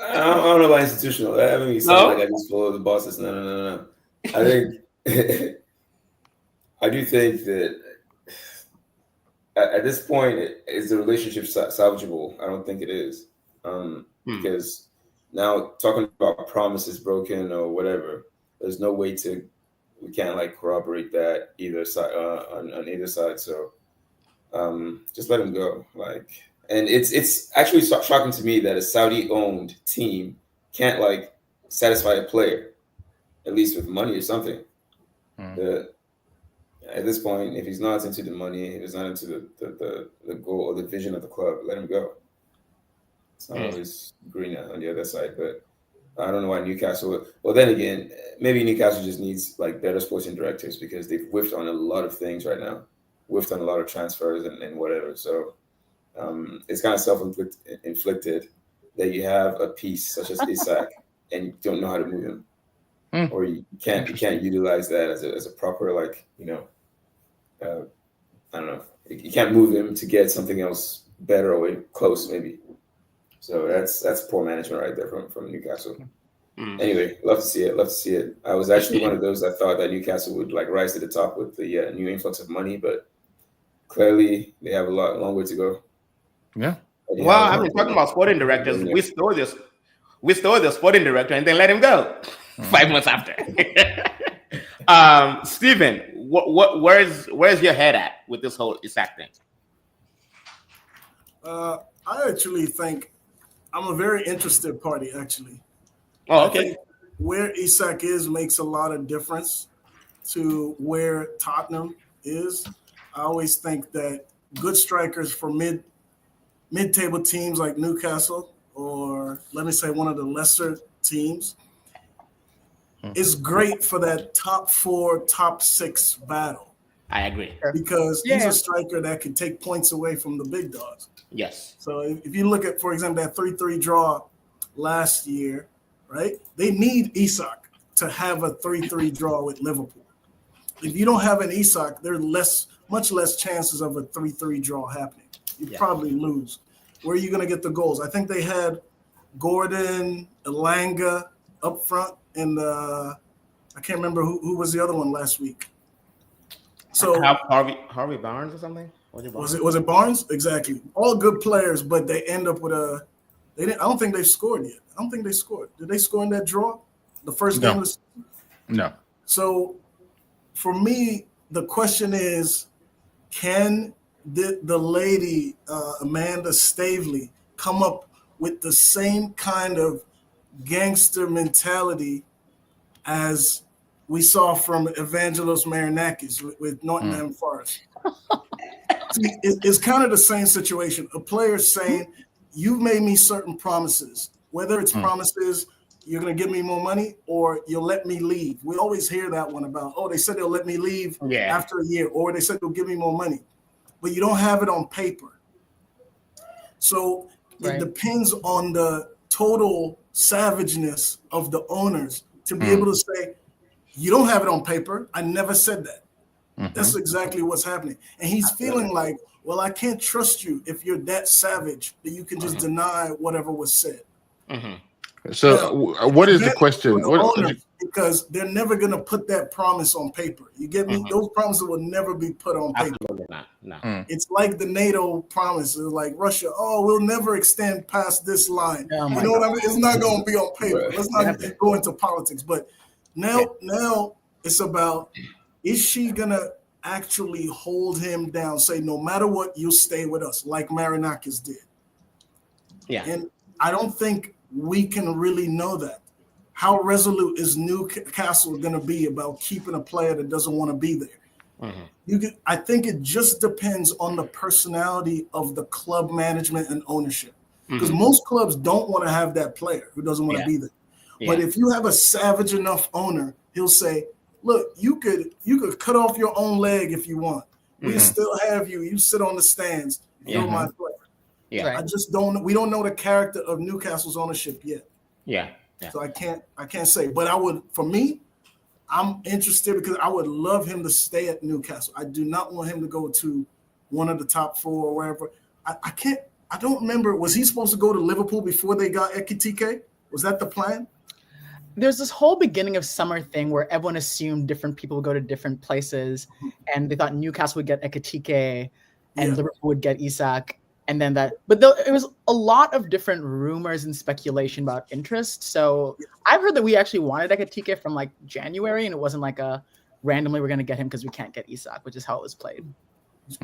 Speaker 5: I don't know about institutional. I mean, you sound like I just follow the bosses. No. I think I do think that at this point, is the relationship salvageable? I don't think it is, because now talking about promises broken or whatever, there's no way we can't like corroborate that either side on either side. So just let him go. Like, and it's actually shocking to me that a Saudi-owned team can't like satisfy a player, at least with money or something. At this point, if he's not into the money, if he's not into the goal or the vision of the club, let him go. It's not always green on the other side, but I don't know why Newcastle. Well, then again, maybe Newcastle just needs like better sporting directors because they've whiffed on a lot of things right now, whiffed on a lot of transfers and whatever. So it's kind of self-inflicted that you have a piece such as Isak and you don't know how to move him, or you can't utilize that as a proper like I don't know. You can't move him to get something else better or close maybe. So that's poor management right there from Newcastle. Anyway, love to see it. I was actually one of those that thought that Newcastle would like rise to the top with the new influx of money, but clearly they have a long way to go.
Speaker 3: Yeah.
Speaker 2: Well, I mean, talking about sporting directors, we stole the sporting director and then let him go 5 months after. Steven, where's your head at with this whole Isak thing?
Speaker 6: I actually think I'm a very interested party, actually.
Speaker 2: Oh, okay.
Speaker 6: Where Isak is makes a lot of difference to where Tottenham is. I always think that good strikers for mid-table teams like Newcastle, or let me say one of the lesser teams, is great for that top 4, top 6 battle.
Speaker 2: I agree.
Speaker 6: Because he's a striker that can take points away from the big dogs.
Speaker 2: Yes.
Speaker 6: So if you look at, for example, that 3-3 draw last year, right? They need Isak to have a 3-3 draw with Liverpool. If you don't have an Isak, there are much less chances of a 3-3 draw happening. You probably lose. Where are you going to get the goals? I think they had Gordon, Elanga up front, and I can't remember who was the other one last week. So
Speaker 2: Harvey Barnes or something?
Speaker 6: Was it Barnes? Exactly. All good players, but they end up with I don't think they've scored yet. I don't think they scored. Did they score in that draw? The first game of the season?
Speaker 3: No.
Speaker 6: So for me, the question is, can the lady Amanda Stavely come up with the same kind of gangster mentality as we saw from Evangelos Marinakis with Nottingham Forest? See, it's kind of the same situation. A player saying, you've made me certain promises, whether it's promises you're going to give me more money or you'll let me leave. We always hear that one about, they said they'll let me leave after a year, or they said they'll give me more money, but you don't have it on paper. So it depends on the total savageness of the owners to be able to say, you don't have it on paper. I never said that. That's exactly what's happening. And he's feeling like, well, I can't trust you if you're that savage that you can just deny whatever was said.
Speaker 3: So what is the question?
Speaker 6: Because they're never going to put that promise on paper. You get me? Those promises will never be put on paper.
Speaker 2: Absolutely not. No.
Speaker 6: It's like the NATO promises, like Russia, we'll never extend past this line. You know what I mean? It's not going to be on paper. Let's not go into politics. But now it's about, is she going to actually hold him down, say, no matter what, you stay with us, like Marinakis did?
Speaker 2: Yeah.
Speaker 6: And I don't think we can really know that. How resolute is Newcastle going to be about keeping a player that doesn't want to be there? I think it just depends on the personality of the club management and ownership. Because most clubs don't want to have that player who doesn't want to be there. But if you have a savage enough owner, he'll say, look, you could cut off your own leg if you want. We still have you. You sit on the stands. You're my player.
Speaker 2: Yeah.
Speaker 6: I just we don't know the character of Newcastle's ownership yet.
Speaker 2: Yeah.
Speaker 6: So I can't say. But I'm interested because I would love him to stay at Newcastle. I do not want him to go to one of the top 4 or wherever. I don't remember. Was he supposed to go to Liverpool before they got Ekitike? Was that the plan?
Speaker 4: There's this whole beginning of summer thing where everyone assumed different people would go to different places, and they thought Newcastle would get Ekitike and Liverpool would get Isak. And then it was a lot of different rumors and speculation about interest. So I've heard that we actually wanted Ekitike from like January, and it wasn't like randomly we're going to get him because we can't get Isak, which is how it was played.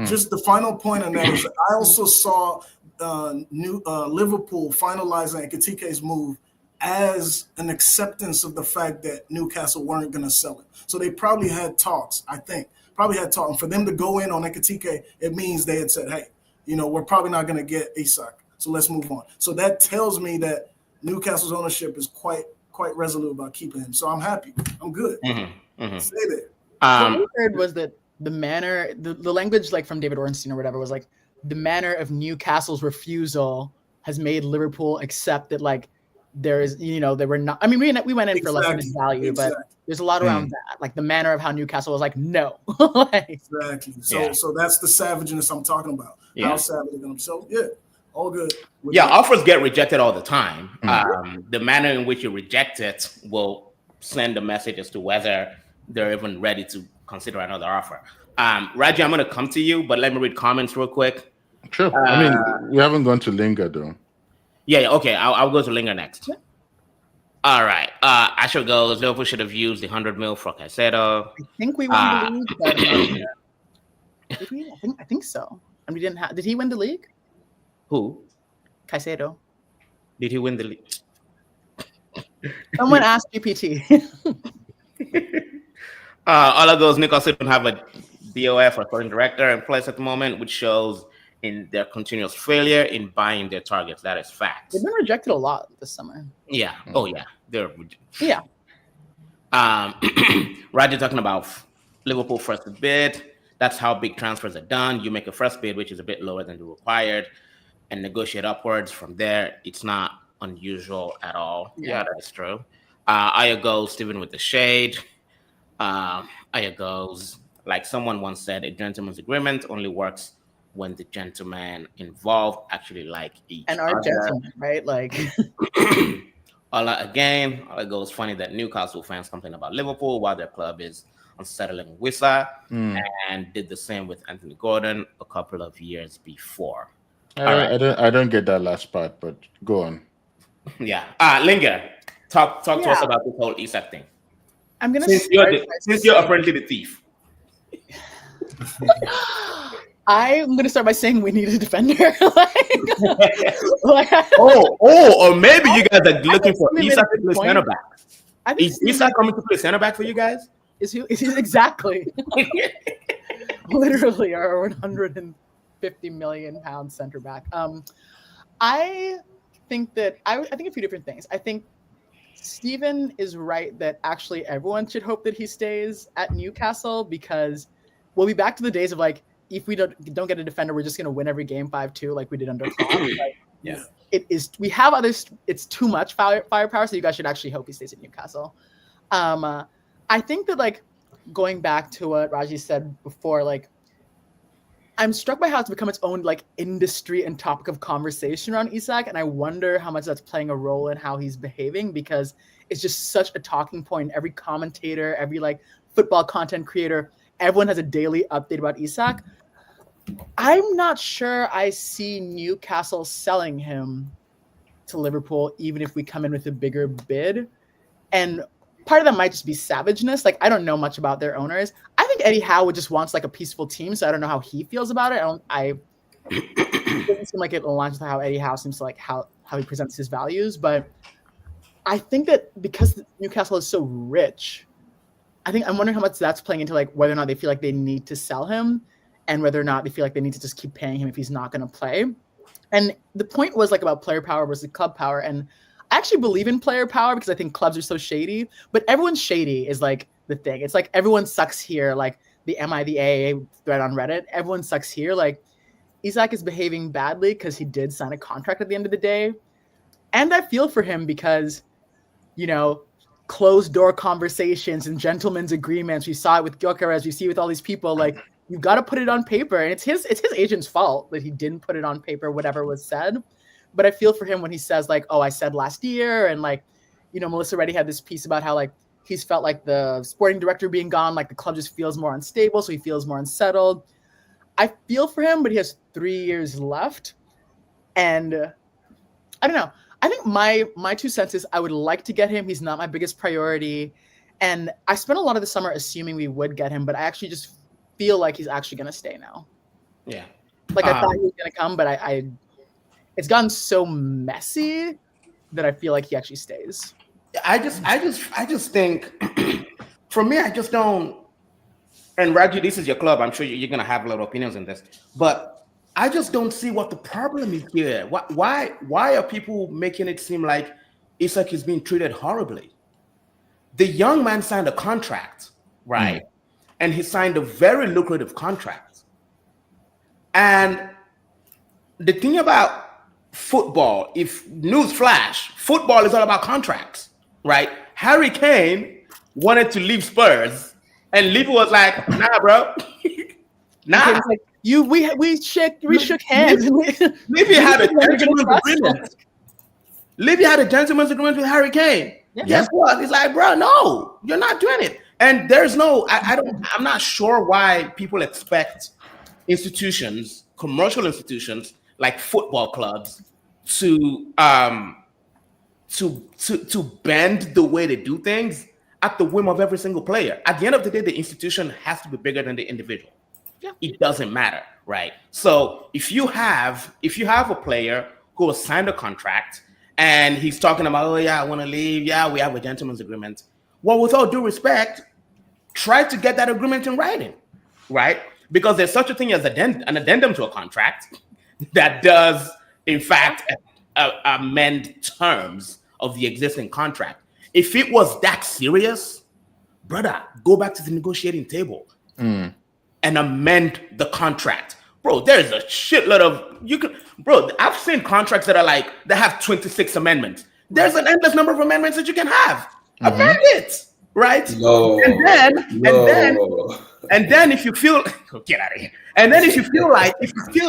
Speaker 6: Just the final point on that is I also saw Liverpool finalizing Ekitike's move as an acceptance of the fact that Newcastle weren't going to sell it. So they probably had talks, I think. And for them to go in on Ekitike, it means they had said, hey, we're probably not going to get Isak, so let's move on. So that tells me that Newcastle's ownership is quite resolute about keeping him. So I'm happy. I'm good. Stay there.
Speaker 4: What I heard was that the manner, the language like from David Ornstein or whatever was like the manner of Newcastle's refusal has made Liverpool accept that like there is, they were not. I mean, we went in for less than his value, but there's a lot around that, like the manner of how Newcastle was like, no.
Speaker 6: Exactly. So that's the savageness I'm talking about. How savage they're gonna be. So all good.
Speaker 2: Offers get rejected all the time. The manner in which you reject it will send a message as to whether they're even ready to consider another offer. Raji, I'm going to come to you, but let me read comments real quick.
Speaker 3: Sure. I mean, we haven't gone to Lingard though.
Speaker 2: Yeah. Okay. I'll go to Lingard next. Yeah. All right. Asher goes, Liverpool should have used the 100 mil for Caicedo.
Speaker 4: I think we won the league. Did we? I think so. And we didn't have. Did he win the league?
Speaker 2: Who?
Speaker 4: Caicedo.
Speaker 2: Did he win the league?
Speaker 4: Someone asked GPT.
Speaker 2: Ola goes, Newcastle don't have a DOF or sporting director in place at the moment, which shows in their continuous failure in buying their targets. That is fact.
Speaker 4: They've been rejected a lot this summer.
Speaker 2: Yeah. Oh, yeah. They're
Speaker 4: yeah.
Speaker 2: Roger talking about Liverpool first bid. That's how big transfers are done. You make a first bid, which is a bit lower than the required, and negotiate upwards. From there, it's not unusual at all. Yeah, that is true. Aya goes, Stephen with the shade. Aya goes, like someone once said, a gentleman's agreement only works when the gentleman involved actually like each other.
Speaker 4: And our gentleman, right? Like
Speaker 2: Ola again. Ola goes, funny that Newcastle fans complain about Liverpool while their club is unsettling Wissa, and did the same with Anthony Gordon a couple of years before.
Speaker 3: I don't get that last part, but go on.
Speaker 2: Yeah. Linger, talk to us about this whole Isak thing.
Speaker 4: I'm gonna
Speaker 2: since you're apparently the thief.
Speaker 4: I'm gonna start by saying we need a defender.
Speaker 2: Or maybe you guys are looking for Isak to play center back. Is Isak coming to play center back for you guys?
Speaker 4: Is he exactly? Literally our 150 million pound center back. I think a few different things. I think Steven is right that actually everyone should hope that he stays at Newcastle, because we'll be back to the days of like, if we don't get a defender, we're just going to win every game 5-2 like we did under Klopp.
Speaker 5: Yeah.
Speaker 4: We have others. It's too much firepower, so you guys should actually hope he stays at Newcastle. I think that, like, going back to what Raji said before, like, I'm struck by how it's become its own like industry and topic of conversation around Isak, and I wonder how much that's playing a role in how he's behaving, because it's just such a talking point. Every commentator, every like football content creator, everyone has a daily update about Isak. I'm not sure I see Newcastle selling him to Liverpool, even if we come in with a bigger bid. And part of that might just be savageness. Like, I don't know much about their owners. I think Eddie Howe just wants like a peaceful team, so I don't know how he feels about it. It doesn't seem like it aligns with how Eddie Howe seems to like how he presents his values. But I think that because Newcastle is so rich, I'm wondering how much that's playing into like whether or not they feel like they need to sell him, and whether or not they feel like they need to just keep paying him if he's not going to play. And the point was like about player power versus club power. And I actually believe in player power because I think clubs are so shady, but everyone's shady is like the thing. It's like everyone sucks here, like the MIDA thread on Reddit. Everyone sucks here. Like, Isak is behaving badly because he did sign a contract at the end of the day. And I feel for him because, you know, closed door conversations and gentlemen's agreements. We saw it with Gyökeres, we see it with all these people. Like, you've got to put it on paper. And it's his agent's fault that he didn't put it on paper, whatever was said. But I feel for him when he says like, oh, I said last year. And like, you know, Melissa Reddy had this piece about how like he's felt like the sporting director being gone, like the club just feels more unstable. So he feels more unsettled. I feel for him, but he has 3 years left. And I don't know. I think my 2 cents is I would like to get him. He's not my biggest priority. And I spent a lot of the summer assuming we would get him, but I actually just feel like he's actually going to stay now.
Speaker 2: Yeah.
Speaker 4: Like I thought he was going to come, but it's gotten so messy that I feel like he actually stays.
Speaker 2: I just think, for me, I just don't. And Raji, this is your club. I'm sure you're gonna have a lot of opinions on this, but I just don't see what the problem is here. Why are people making it seem like Isak is being treated horribly? The young man signed a contract, right? And he signed a very lucrative contract. And the thing about football, if news flash, football is all about contracts, right? Harry Kane wanted to leave Spurs, and Liverpool was like, "Nah, bro, nah."
Speaker 4: Like, we shook hands.
Speaker 2: Levy had a gentleman's agreement. Levy had a gentleman's agreement with Harry Kane. Yeah. Guess what? He's like, "Bro, no, you're not doing it." And there's no, I'm not sure why people expect institutions, commercial institutions like football clubs, to bend the way they do things at the whim of every single player. At the end of the day, the institution has to be bigger than the individual. Yeah. It doesn't matter, right? So if you have a player who has signed a contract and he's talking about, oh yeah, I want to leave. Yeah, we have a gentleman's agreement. Well, with all due respect, try to get that agreement in writing, right? Because there's such a thing as an addendum to a contract that does, in fact, amend terms of the existing contract. If it was that serious, brother, go back to the negotiating table and amend the contract. Bro, there's a shitload of, I've seen contracts that have 26 amendments. There's an endless number of amendments that you can have. Amend it, right?
Speaker 5: No.
Speaker 2: And then if you feel, get out of here. And then if you feel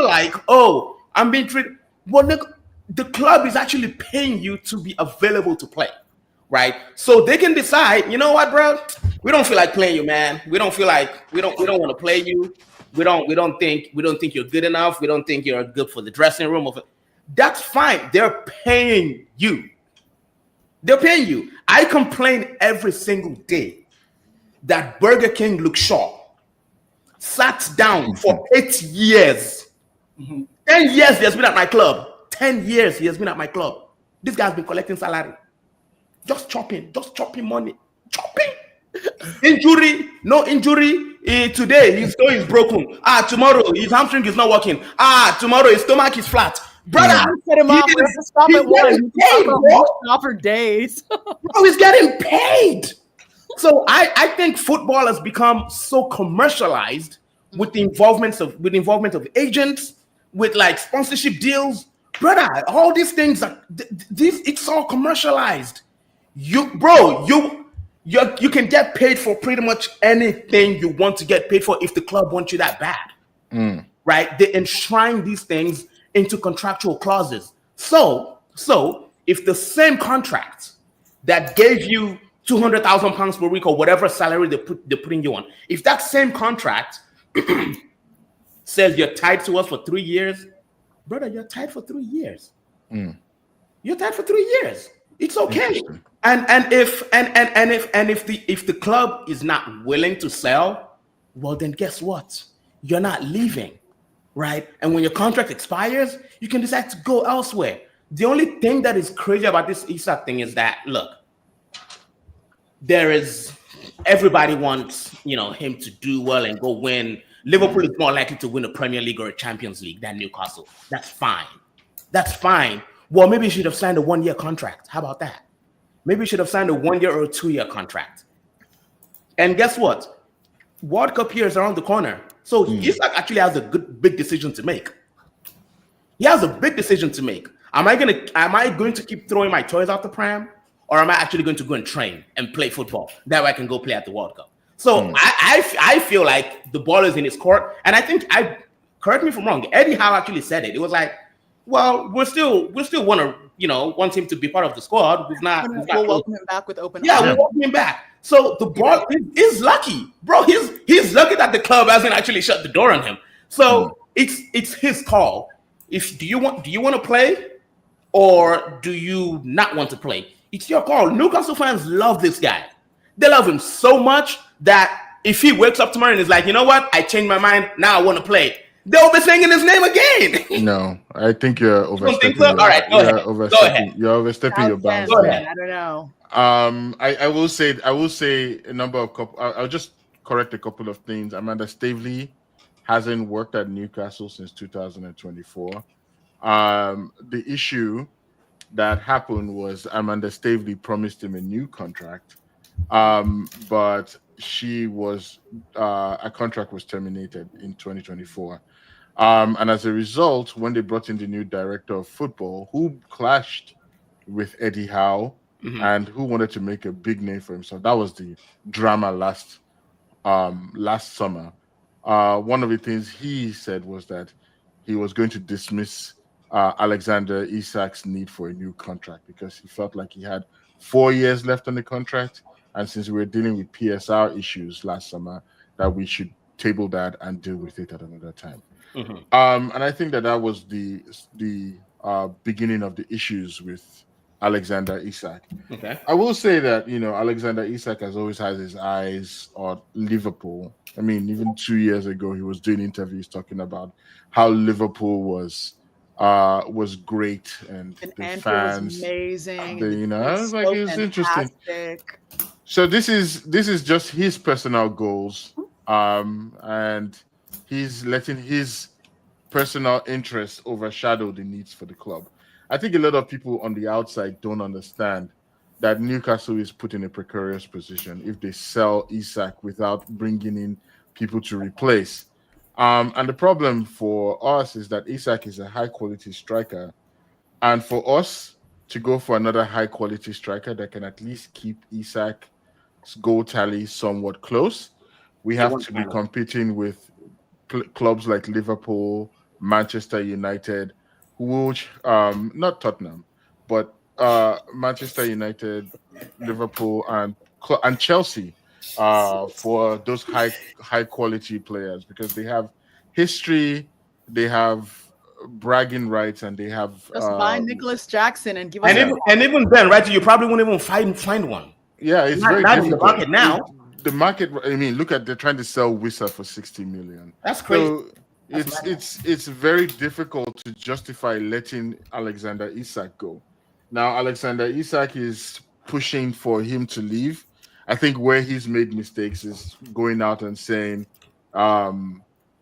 Speaker 2: like, oh, I'm being treated, well, look, the club is actually paying you to be available to play, right? So they can decide, you know what, bro? We don't feel like playing you, man. We don't want to play you. We don't think you're good enough. We don't think you're good for the dressing room. That's fine. They're paying you. I complain every single day that Burger King Luke Shaw sat down for 8 years. 10 years he has been at my club. 10 years he has been at my club. This guy's been collecting salary. Just chopping money. Chopping. Injury, no injury. Today his toe is broken. Tomorrow his hamstring is not working. Tomorrow his stomach is flat. Brother,
Speaker 4: I set him off. We have to stop at one.
Speaker 2: Paid, bro.
Speaker 4: Stop for days.
Speaker 2: Bro, he's getting paid. So I think football has become so commercialized with the involvement of agents, with like sponsorship deals. Brother, all these things are it's all commercialized. You can get paid for pretty much anything you want to get paid for if the club wants you that bad. Right? They enshrine these things into contractual clauses. So if the same contract that gave you £200,000 per week or whatever salary they're putting you on, if that same contract says you're tied to us for 3 years, brother, you're tied for 3 years. You're tied for 3 years. It's okay. And if the club is not willing to sell, well then guess what? You're not leaving, right? And when your contract expires, you can decide to go elsewhere. The only thing that is crazy about this Isak thing is that, look, everybody wants, him to do well and go win. Liverpool is more likely to win a Premier League or a Champions League than Newcastle. That's fine. Well, maybe you should have signed a 1-year contract. How about that? Maybe you should have signed a 1-year or a 2-year contract. And guess what? World Cup year is around the corner. So Isak actually has a big decision to make. He has a big decision to make. Am I going to keep throwing my toys out the pram? Or am I actually going to go and train and play football? That way I can go play at the World Cup. So I feel like the ball is in his court. And I think, correct me if I'm wrong, Eddie Howe actually said it. It was like, well, we still want to, want him to be part of the squad. We'll
Speaker 4: welcome him back with open arms.
Speaker 2: Yeah, we'll welcome him back. So the ball is lucky, bro. He's lucky that the club hasn't actually shut the door on him. So it's his call. Do you want to play, or do you not want to play? It's your call. Newcastle fans love this guy. They love him so much that if he wakes up tomorrow and is like, you know what, I changed my mind, now I want to play, they'll be singing his name again.
Speaker 3: No, I think you're overstepping.
Speaker 2: So? All right, go ahead.
Speaker 3: You're overstepping your bounds.
Speaker 4: Go ahead. I don't know.
Speaker 3: I will say a number of I'll just correct a couple of things. Amanda Stavely hasn't worked at Newcastle since 2024. The issue that happened was Amanda Stavely promised him a new contract, but a contract was terminated in 2024. And as a result, when they brought in the new director of football, who clashed with Eddie Howe and who wanted to make a big name for himself, that was the drama last summer. One of the things he said was that he was going to dismiss Alexander Isak's need for a new contract because he felt like he had 4 years left on the contract, and since we were dealing with PSR issues last summer, that we should table that and deal with it at another time. And I think that was the beginning of the issues with Alexander Isak.
Speaker 2: Okay.
Speaker 3: I will say that Alexander Isak has always had his eyes on Liverpool. I mean, even 2 years ago, he was doing interviews talking about how Liverpool was great and the fans
Speaker 4: was amazing.
Speaker 3: I was like, it was interesting. So this is just his personal goals, and he's letting his personal interests overshadow the needs for the club. I think a lot of people on the outside don't understand that Newcastle is put in a precarious position if they sell Isak without bringing in people to replace. And the problem for us is that Isak is a high-quality striker. And for us to go for another high-quality striker that can at least keep Isak's goal tally somewhat close, we have to be competing with clubs like Liverpool, Manchester United, which not Tottenham, but Manchester United, Liverpool, and Chelsea for those high quality players, because they have history, they have bragging rights, and they have
Speaker 4: just buy Nicholas Jackson and give us
Speaker 2: and even then, right? You probably won't even find one.
Speaker 3: Yeah, it's
Speaker 2: not
Speaker 3: very
Speaker 2: difficult.
Speaker 3: In
Speaker 2: the market now.
Speaker 3: The market. I mean, look at they're trying to sell Wissa for 60 million.
Speaker 2: That's crazy.
Speaker 3: So it's very difficult to justify letting Alexander Isak go. Now, Alexander Isak is pushing for him to leave. I think where he's made mistakes is going out and saying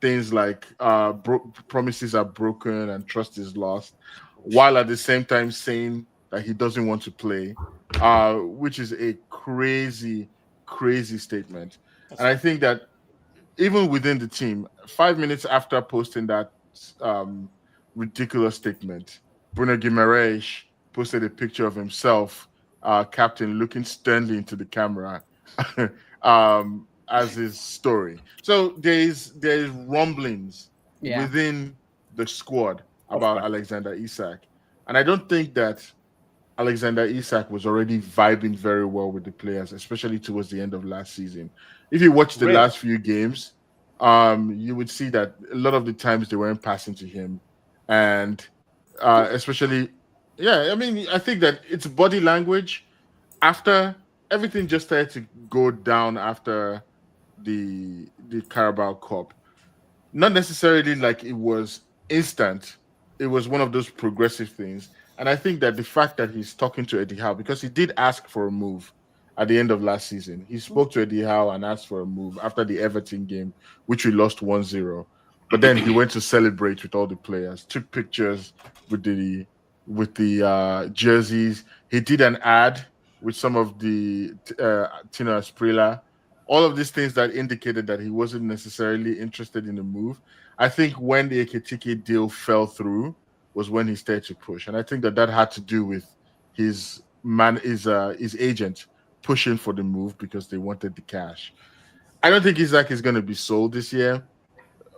Speaker 3: things like promises are broken and trust is lost, while at the same time saying that he doesn't want to play, which is a crazy, crazy statement. And I think that even within the team, 5 minutes after posting that um, ridiculous statement, Bruno Guimaraes posted a picture of himself, captain, looking sternly into the camera as his story. So there's rumblings within the squad about Alexander Isak, and I don't think that Alexander Isak was already vibing very well with the players, especially towards the end of last season. If you watch the last few games, you would see that a lot of the times they weren't passing to him, and especially, I mean, I think that it's body language. After everything just started to go down after the Carabao Cup, not necessarily like it was instant. It was one of those progressive things. And I think that the fact that he's talking to Eddie Howe, because he did ask for a move at the end of last season. He spoke to Eddie Howe and asked for a move after the Everton game, which we lost 1-0. But then he went to celebrate with all the players, took pictures with the jerseys. He did an ad with some of the Tino Asprilla. All of these things that indicated that he wasn't necessarily interested in the move. I think when the Ekitike deal fell through was when he started to push. And I think that had to do with his agent pushing for the move because they wanted the cash. I don't think Isak is going to be sold this year,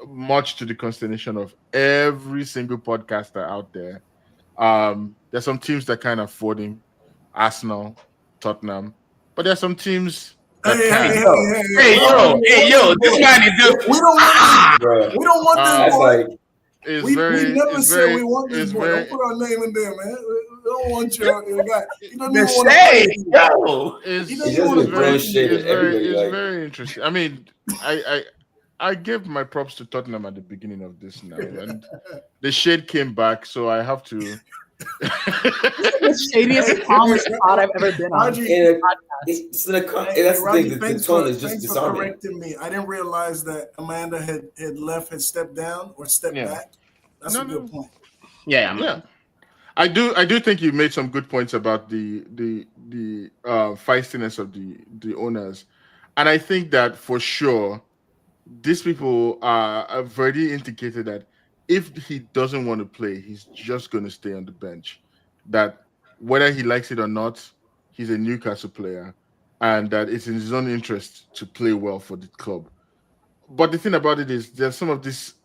Speaker 3: much to the consternation of every single podcaster out there. There's some teams that can't afford him, Arsenal, Tottenham, but there's some teams that can't.
Speaker 2: Hey, yo, this man is just.
Speaker 6: We don't want this boy. We never said we want this boy. Don't put our name in there, man. We don't want your guy. He doesn't even want to play.
Speaker 3: It's very interesting. I mean, I gave my props to Tottenham at the beginning of this now, and the shade came back, so I have to.
Speaker 4: The shadiest calmest pod I've ever been on.
Speaker 5: That's the thing. The tone is just disarming.
Speaker 6: Correcting me. I didn't realize that Amanda had stepped down or stepped back. That's a good point.
Speaker 2: Yeah.
Speaker 3: I do think you made some good points about the feistiness of the owners, and I think that for sure these people have already indicated that if he doesn't want to play, he's just going to stay on the bench. That whether he likes it or not, he's a Newcastle player, and that it's in his own interest to play well for the club. But the thing about it is, there's some of these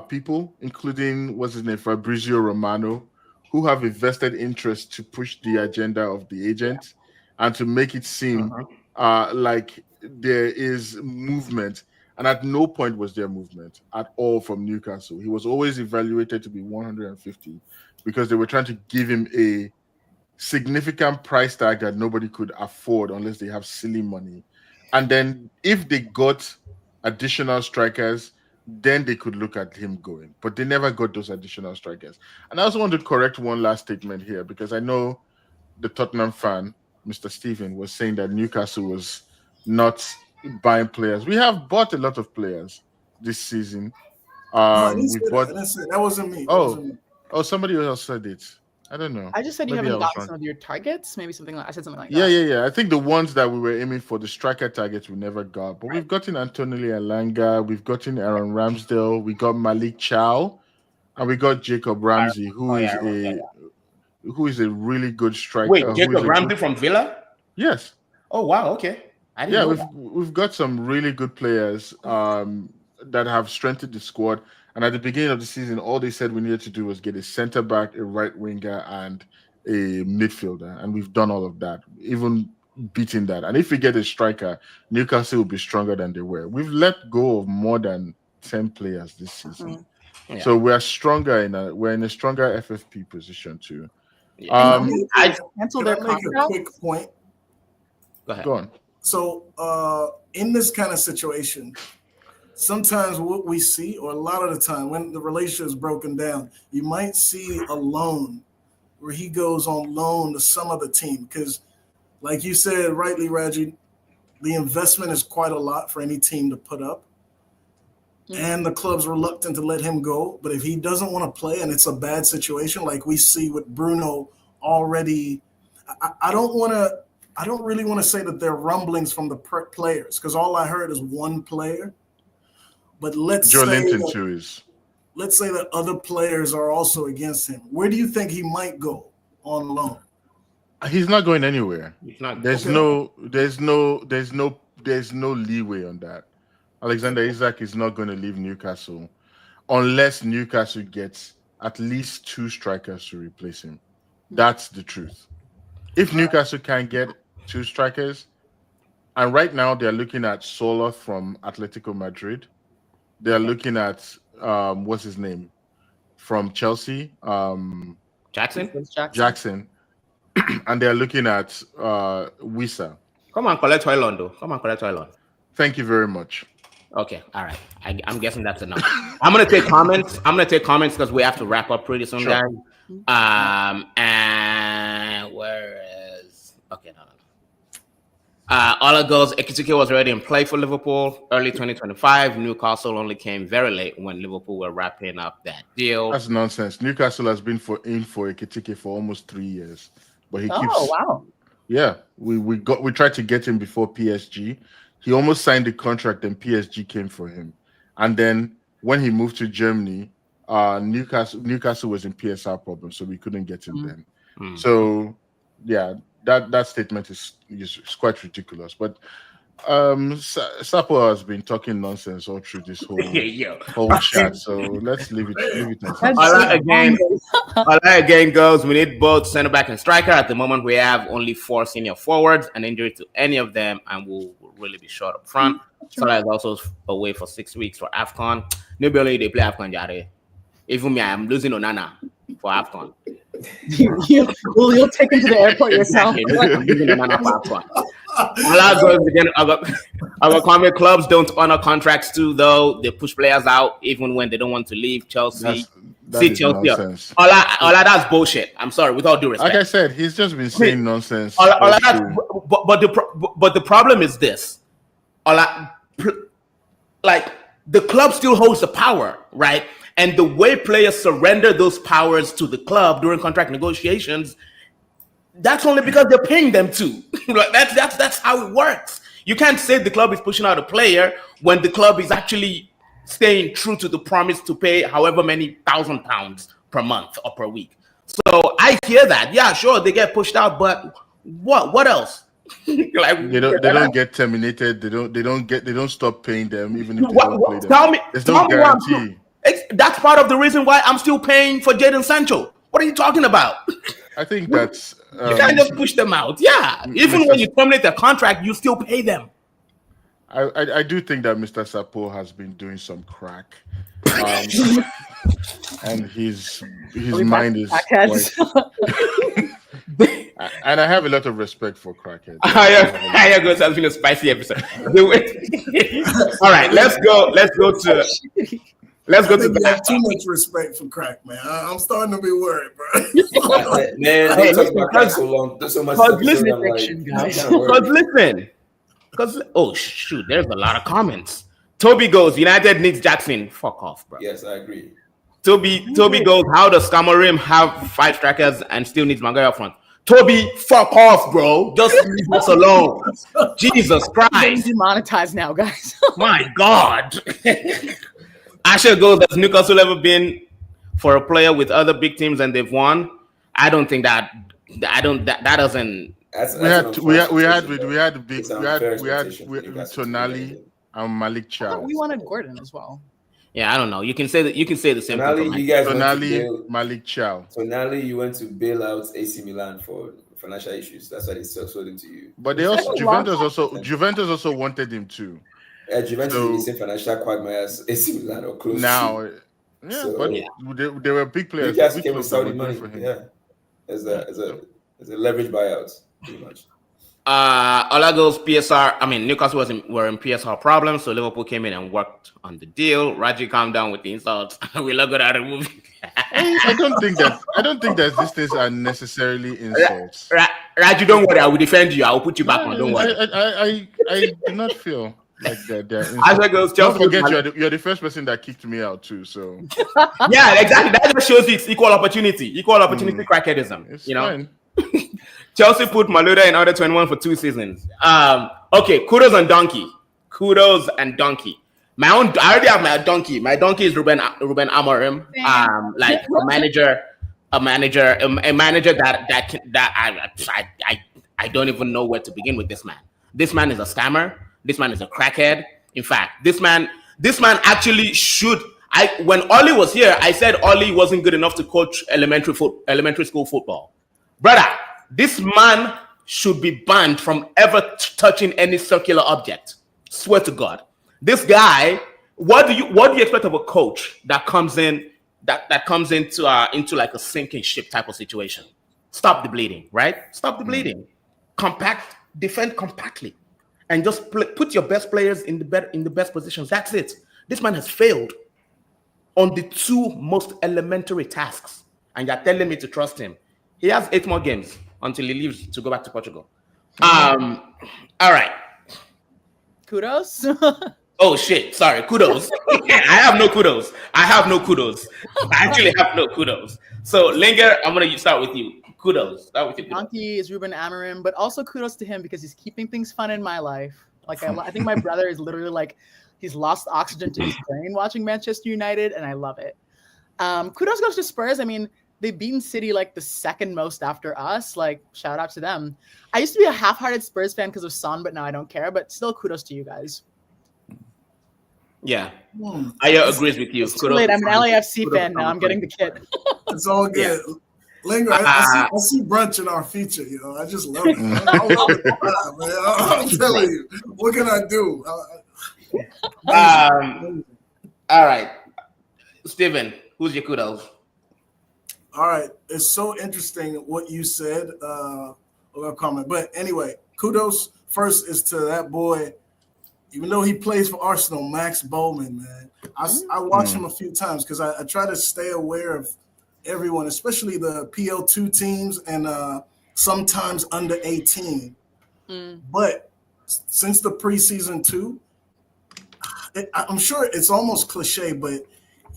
Speaker 3: people, including what's his name, Fabrizio Romano, who have a vested interest to push the agenda of the agent and to make it seem like there is movement. And at no point was there movement at all from Newcastle. He was always evaluated to be 150 because they were trying to give him a significant price tag that nobody could afford unless they have silly money. And then if they got additional strikers, then they could look at him going. But they never got those additional strikers. And I also want to correct one last statement here because I know the Tottenham fan, Mr. Stephen, was saying that Newcastle was not buying players. We have bought a lot of players this season.
Speaker 6: That wasn't me.
Speaker 3: Oh, somebody else said it. I don't know.
Speaker 4: I just said you haven't gotten some of your targets. Maybe something like I said something like
Speaker 3: that. Yeah. I think the ones that we were aiming for, the striker targets, we never got. But we've gotten Antonio Elanga, we've gotten Aaron Ramsdale, we got Malik Chow, and we got Jacob Ramsey, who is a really good striker.
Speaker 2: Wait, Jacob Ramsey from Villa?
Speaker 3: Yes.
Speaker 2: Oh wow, okay.
Speaker 3: We've got some really good players that have strengthened the squad. And at the beginning of the season, all they said we needed to do was get a center back, a right winger, and a midfielder. And we've done all of that, even beating that. And if we get a striker, Newcastle will be stronger than they were. We've let go of more than 10 players this season. Yeah. So we're stronger we're in a stronger FFP position too.
Speaker 6: I cancel their make a quick point.
Speaker 3: Go on.
Speaker 6: So in this kind of situation, sometimes what we see, or a lot of the time when the relationship is broken down, you might see a loan where he goes on loan to some other team. Because like you said, rightly, Raji, the investment is quite a lot for any team to put up. and the club's reluctant to let him go. But if he doesn't want to play and it's a bad situation, like we see with Bruno already, I don't really want to say that there are rumblings from the players, because all I heard is one player. But let's say that other players are also against him. Where do you think he might go on loan?
Speaker 3: He's not going anywhere. There's no leeway on that. Alexander Isak is not going to leave Newcastle unless Newcastle gets at least 2 strikers to replace him. That's the truth. If Newcastle can't get 2 strikers, and right now they're looking at Sola from Atletico Madrid. They're looking at what's his name from Chelsea, Jackson, and they're looking at Wissa.
Speaker 2: Come on, collect Hoyland. Thank
Speaker 3: you very much.
Speaker 2: Okay, all right. I'm guessing that's enough. I'm gonna take comments. Because we have to wrap up pretty soon, guys. And where is no. Ola goes, Ekitike was already in play for Liverpool early 2025. Newcastle only came very late when Liverpool were wrapping up that deal.
Speaker 3: That's nonsense. Newcastle has been in for Ekitike for almost 3 years, but he keeps.
Speaker 4: Oh wow!
Speaker 3: Yeah, we tried to get him before PSG. He almost signed the contract, and PSG came for him. And then when he moved to Germany, Newcastle was in PSR problems, so we couldn't get him then. So yeah. That statement is quite ridiculous, but Sapo has been talking nonsense all through this whole chat. So let's leave it.
Speaker 2: All again goes. We need both center back and striker. At the moment, we have only 4 senior forwards. An injury to any of them, and we'll really be short up front. Salah is also away for 6 weeks for AFCON. Nobody they play AFCON, Jare. Even me, I'm losing Onana for AFCON.
Speaker 4: You'll take him to the airport yourself.
Speaker 2: Our comment clubs don't honor contracts too, though. They push players out even when they don't want to leave. Chelsea. Chelsea. That's bullshit. I'm sorry, with all due respect.
Speaker 3: Like I said, he's just been saying nonsense.
Speaker 2: But the problem is this. Like the club still holds the power, right? And the way players surrender those powers to the club during contract negotiations, that's only because they're paying them to. That's how it works. You can't say the club is pushing out a player when the club is actually staying true to the promise to pay however many £1,000 per month or per week. So I hear that. Yeah, sure, they get pushed out, but what else?
Speaker 3: They don't get terminated. They don't stop paying them even if they don't play them. There's no guarantee.
Speaker 2: That's part of the reason why I'm still paying for Jadon Sancho. What are you talking about?
Speaker 3: I think that's
Speaker 2: you can't just push them out. Yeah, even when you terminate their contract, you still pay them.
Speaker 3: I do think that Mr. Sapo has been doing some crack, and his mind is quite. And I have a lot of respect for crackheads.
Speaker 2: It has been a spicy episode. All right, let's go to. Let's go to
Speaker 6: that. Too much respect for crack, man. I'm starting to be worried, bro.
Speaker 5: Man, I talked about crack so long. There's so much.
Speaker 2: Because oh shoot, there's a lot of comments. Toby goes, United needs Jackson. Fuck off, bro.
Speaker 5: Yes, I agree.
Speaker 2: Toby goes, how does Cameroon have 5 strikers and still needs Maguire up front? Toby, fuck off, bro. Just leave us alone. Jesus Christ.
Speaker 4: Demonetized now, guys.
Speaker 2: My God. Asher goes, has Newcastle ever been for a player with other big teams and they've won? I don't think that. That doesn't.
Speaker 3: We had Tonali and Malik Chow.
Speaker 4: We wanted Gordon as well.
Speaker 2: Yeah, I don't know. You can say the same.
Speaker 5: Tonali, you guys
Speaker 3: Tonali, Malik Chow.
Speaker 5: Tonali, you went to bail out AC Milan for financial issues. That's why they sold him to you.
Speaker 3: But Juventus also wanted him too.
Speaker 5: Juventus is the same financial quagmire as AC Milan or close.
Speaker 3: Now, they were big players.
Speaker 5: Newcastle came with Saudi money for him. Yeah, as a leverage buyout, pretty much.
Speaker 2: Olago's PSR. I mean, Newcastle were in PSR problems, so Liverpool came in and worked on the deal. Raji, calm down with the insults. We look good at the movie.
Speaker 3: I don't think that these things are necessarily insults.
Speaker 2: Raji, don't worry. I will defend you. I will put you back on. Don't worry.
Speaker 3: I do not feel. Like they're
Speaker 2: As it goes,
Speaker 3: don't
Speaker 2: Chelsea.
Speaker 3: forget you're the first person that kicked me out too. So
Speaker 2: Yeah, exactly. That just shows you it's equal opportunity crackheadism.
Speaker 3: it's
Speaker 2: You know,
Speaker 3: fine.
Speaker 2: Chelsea put Maluda in under 21 for 2 seasons. Okay, kudos and donkey. Kudos and donkey. I already have my donkey. My donkey is Ruben Amorim. Like a manager that I don't even know where to begin with this man. This man is a scammer. This man is a crackhead. In fact, this man actually should. When Ollie was here, I said Ollie wasn't good enough to coach elementary school football. Brother, this man should be banned from ever touching any circular object. Swear to God. This guy, what do you expect of a coach that comes in that comes into like a sinking ship type of situation? Stop the bleeding, right? Stop the bleeding. Defend compactly, and just put your best players in the best positions. That's it. This man has failed on the 2 most elementary tasks, and you're telling me to trust him. He has 8 more games until he leaves to go back to Portugal. All right.
Speaker 4: Kudos.
Speaker 2: Oh shit! Sorry, kudos. I have no kudos. I actually have no kudos. So Linger, I'm gonna start with you. Kudos. Start with you.
Speaker 4: Donkey is Ruben Amorim, but also kudos to him because he's keeping things fun in my life. Like I think my brother is literally like he's lost oxygen to his brain watching Manchester United, and I love it. Kudos goes to Spurs. I mean, they've beaten City like the second most after us. Like, shout out to them. I used to be a half-hearted Spurs fan because of Son, but now I don't care. But still, kudos to you guys.
Speaker 2: Yeah, I agree with you.
Speaker 4: It's too late. I'm an LAFC fan now. I'm getting the kit.
Speaker 6: It's all good. Yeah. Linger, I see brunch in our feature. You know, I just love it. I love it, man. I'm telling you, what can I do?
Speaker 2: All right, Steven, who's your kudos?
Speaker 6: All right, it's so interesting what you said. Or comment, but anyway, kudos first is to that boy. Even though he plays for Arsenal, Max Bowman, man. I watched him a few times because I try to stay aware of everyone, especially the PL2 teams and sometimes under 18. But since the preseason 2, I'm sure it's almost cliche, but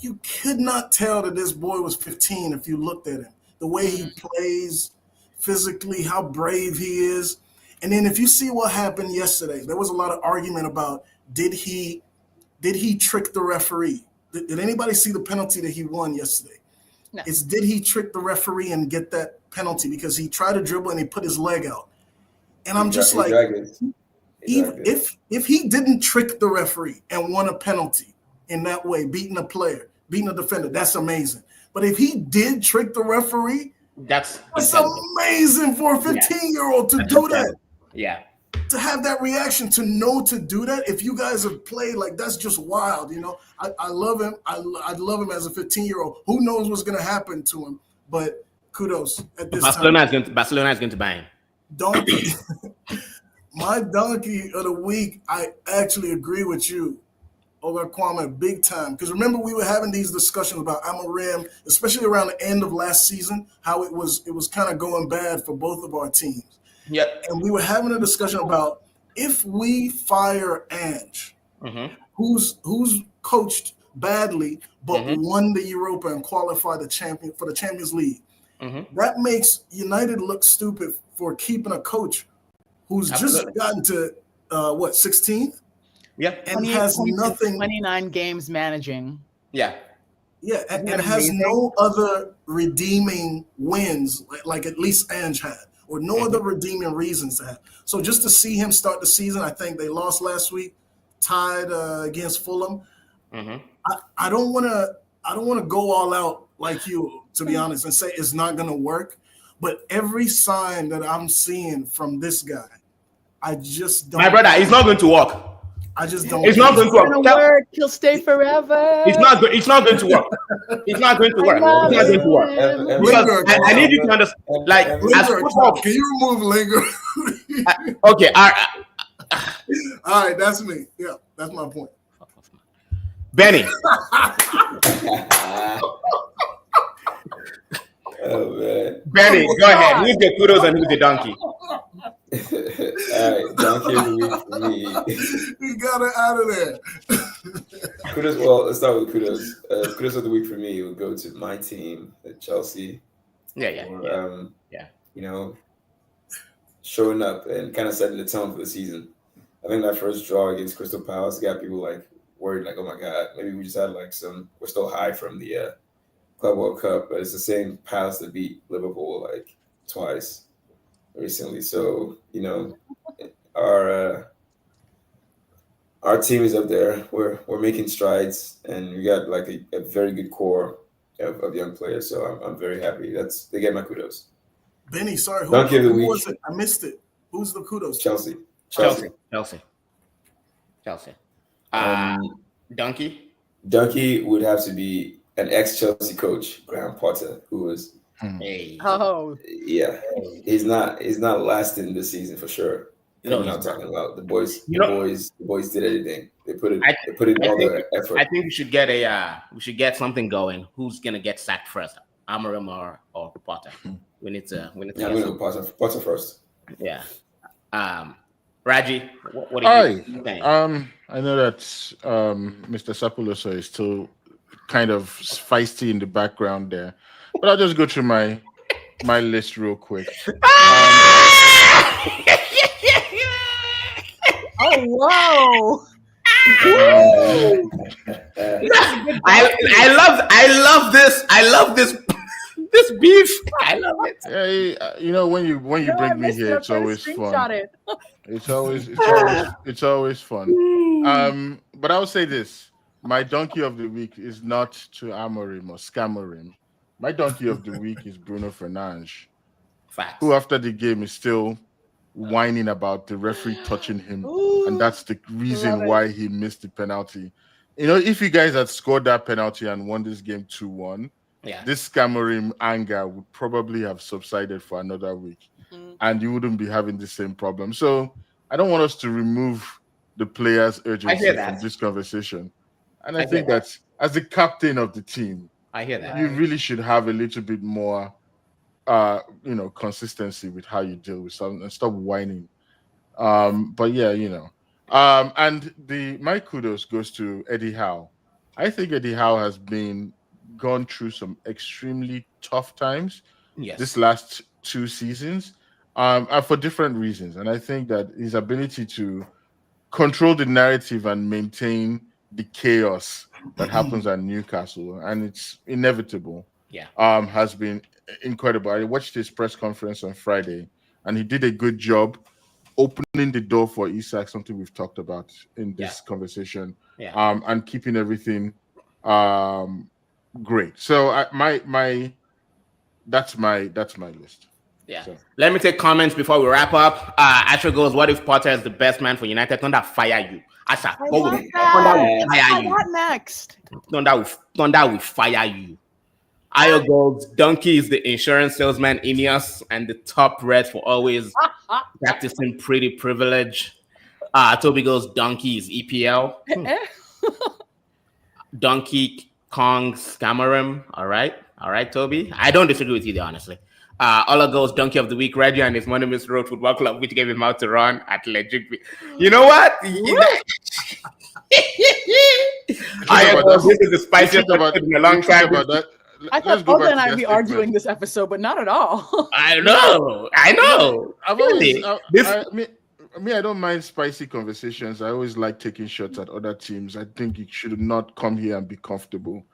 Speaker 6: you could not tell that this boy was 15 if you looked at him. The way he plays physically, how brave he is. And then if you see what happened yesterday, there was a lot of argument about did he trick the referee? Did anybody see the penalty that he won yesterday?
Speaker 4: No.
Speaker 6: It's did he trick the referee and get that penalty because he tried to dribble and he put his leg out. And I'm just like, if he didn't trick the referee and won a penalty in that way, beating a player, beating a defender, that's amazing. But if he did trick the referee, that's amazing for a 15-year-old to do that.
Speaker 2: Yeah.
Speaker 6: To have that reaction, to know to do that. If you guys have played, like, that's just wild, you know. I love him. I'd love him as a 15-year-old. Who knows what's going to happen to him? But kudos at this
Speaker 2: Barcelona
Speaker 6: time.
Speaker 2: Barcelona is going to buy him.
Speaker 6: Donkey. My donkey of the week, I actually agree with you, Ola Kwame, big time. Because remember, we were having these discussions about Amorim, especially around the end of last season, how it was kind of going bad for both of our teams.
Speaker 2: Yeah.
Speaker 6: And we were having a discussion about if we fire Ange, who's coached badly but won the Europa and qualified for the Champions League. That makes United look stupid for keeping a coach who's just gotten to 16th?
Speaker 2: Yeah.
Speaker 6: And has nothing.
Speaker 4: 29 games managing.
Speaker 6: Yeah. Yeah, and has no other redeeming wins like at least Ange had, or no other redeeming reasons to have. So just to see him start the season, I think they lost last week, tied against Fulham. I don't want to go all out like you, to be honest, and say it's not going to work. But every sign that I'm seeing from this guy, I just don't.
Speaker 2: My brother, it's not going to work.
Speaker 6: I just don't.
Speaker 2: It's not going to work.
Speaker 4: He'll stay forever.
Speaker 2: It's not going to work. It's not going to work. It's not going to work. Because I need you to understand. Like,
Speaker 6: can you remove Linger?
Speaker 2: Okay. All
Speaker 6: right. That's me. Yeah, that's my point.
Speaker 2: Benny.
Speaker 5: Oh man.
Speaker 2: Benny, go ahead. Who's the kudos and who's the donkey?
Speaker 5: All right, donkey of the week for me.
Speaker 6: You got it out of there.
Speaker 5: Kudos. Well, let's start with kudos. Kudos of the week for me would go to my team, Chelsea.
Speaker 2: Yeah.
Speaker 5: You know, showing up and kind of setting the tone for the season. I think that first draw against Crystal Palace got people like worried, like, oh my God, maybe we just had like we're still high from the Club World Cup, but it's the same Palace that beat Liverpool like twice recently. So, you know, our team is up there. We're making strides, and we got like a very good core of young players. So I'm very happy. They get my kudos.
Speaker 6: Benny, sorry, who was it? I missed it. Who's the kudos?
Speaker 5: Chelsea. Donkey would have to be an ex-Chelsea coach, Graham Potter, who was he's not lasting this season for sure. I'm not talking about the boys. The boys did everything. They put in all their effort.
Speaker 2: I think we should get something going. Who's gonna get sacked first, Amorim or Potter? We need to.
Speaker 5: I'm gonna go Potter first.
Speaker 2: Yeah. Raji, what are you saying?
Speaker 3: I know that Mr. Sapuloso is still kind of feisty in the background there, but I'll just go through my list real quick.
Speaker 4: Oh wow!
Speaker 2: I love this beef. I love it.
Speaker 3: Yeah, you know, when you bring me here, it's always fun. It's always fun. But I will say this: my donkey of the week is not to Amorim or Scamorim. My donkey of the week is Bruno Fernandes, who after the game is still whining about the referee touching him, and that's the reason why he missed the penalty. You know, if you guys had scored that penalty and won this game 2-1, this Scamorim anger would probably have subsided for another week, and you wouldn't be having the same problem. So I don't want us to remove the players' urgency from this conversation. And I think that as the captain of the team, you really should have a little bit more consistency with how you deal with something and stop whining. But yeah, and my kudos goes to Eddie Howe. I think Eddie Howe has gone through some extremely tough times this last 2 seasons, and for different reasons. And I think that his ability to control the narrative and maintain the chaos that happens at Newcastle, and it's inevitable, has been incredible. I watched his press conference on Friday, and he did a good job opening the door for Isak, something we've talked about in this conversation, and keeping everything great. So that's my list.
Speaker 2: Yeah. So. Let me take comments before we wrap up. Asher goes, what if Potter is the best man for United? Thunder fire you. Asher, go with it. Thunder will fire you.
Speaker 4: What next?
Speaker 2: Thunder will fire you. Ayo goes, Donkey is the insurance salesman Ineos and the top red for always practicing pretty privilege. Toby goes, Donkey is EPL. Donkey Kong Scamorim. All right, Toby. I don't disagree with you there, honestly. Ola goes, Donkey of the Week, Reggie and his Monuments Road Football Club, which gave him out to run at legit. You know what? Ayo goes, this is the spiciest episode in a long time.
Speaker 4: I thought Ola and I'd be arguing this episode, but not at all.
Speaker 2: I know.
Speaker 3: I don't mind spicy conversations. I always like taking shots at other teams. I think you should not come here and be comfortable.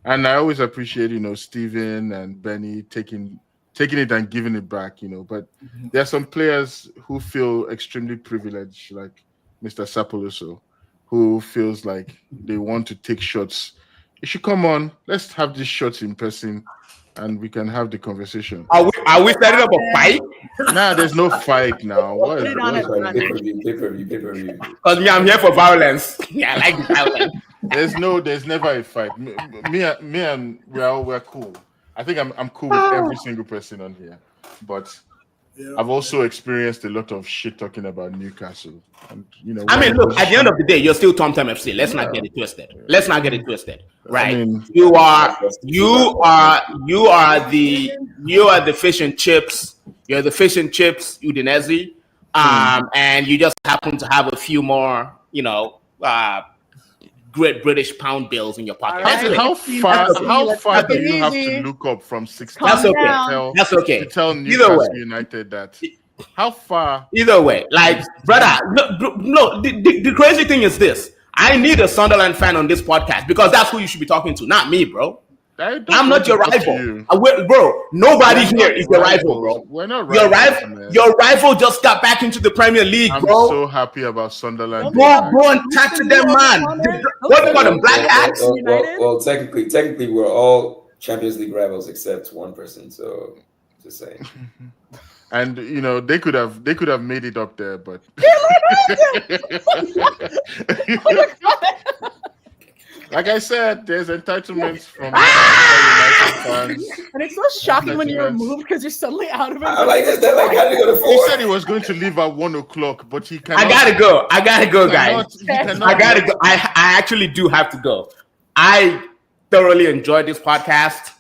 Speaker 3: And I always appreciate, Steven and Benny taking it and giving it back, But there are some players who feel extremely privileged, like Mr. Sapuloso, who feels like they want to take shots. You should come on. Let's have these shots in person, and we can have the conversation.
Speaker 2: Are we setting up a fight?
Speaker 3: Nah, there's no fight now. What is
Speaker 5: pay-per-view?
Speaker 2: Because I'm here for violence. Yeah, I like violence.
Speaker 3: There's never a fight. Me and we're cool. I think I'm cool with every single person on here, but I've also experienced a lot of shit talking about Newcastle. And,
Speaker 2: I mean, look, at the end of the day, you're still Tom FC. Let's not get it twisted. Right? I mean, you are the fish and chips. You're the fish and chips Udinese, and you just happen to have a few more, Great British pound bills in your pocket.
Speaker 4: Right.
Speaker 3: How far do you have to look up from 16?
Speaker 2: That's okay. That's okay.
Speaker 3: To tell Newcastle United that. How far?
Speaker 2: Either way, like, brother, no. The crazy thing is this: I need a Sunderland fan on this podcast because that's who you should be talking to, not me, bro. I'm not your rival, bro. Nobody here is your rival, bro.
Speaker 3: We're not rivals,
Speaker 2: your rival just got back into the Premier League,
Speaker 3: I'm
Speaker 2: bro.
Speaker 3: so happy about Sunderland.
Speaker 2: Go and tackle them, man. What do you call them? Black Axe?
Speaker 5: Well, technically, we're all Champions League rivals except one person. So, just saying.
Speaker 3: And they could have made it up there, but like I said, there's entitlements from United fans.
Speaker 4: And it's so shocking when you're removed because you're suddenly out of it.
Speaker 5: I like that. Like, how did you go to 4?
Speaker 3: He said he was going to leave at 1:00, but he cannot.
Speaker 2: I gotta go, guys. I gotta go. I actually do have to go. I thoroughly enjoyed this podcast.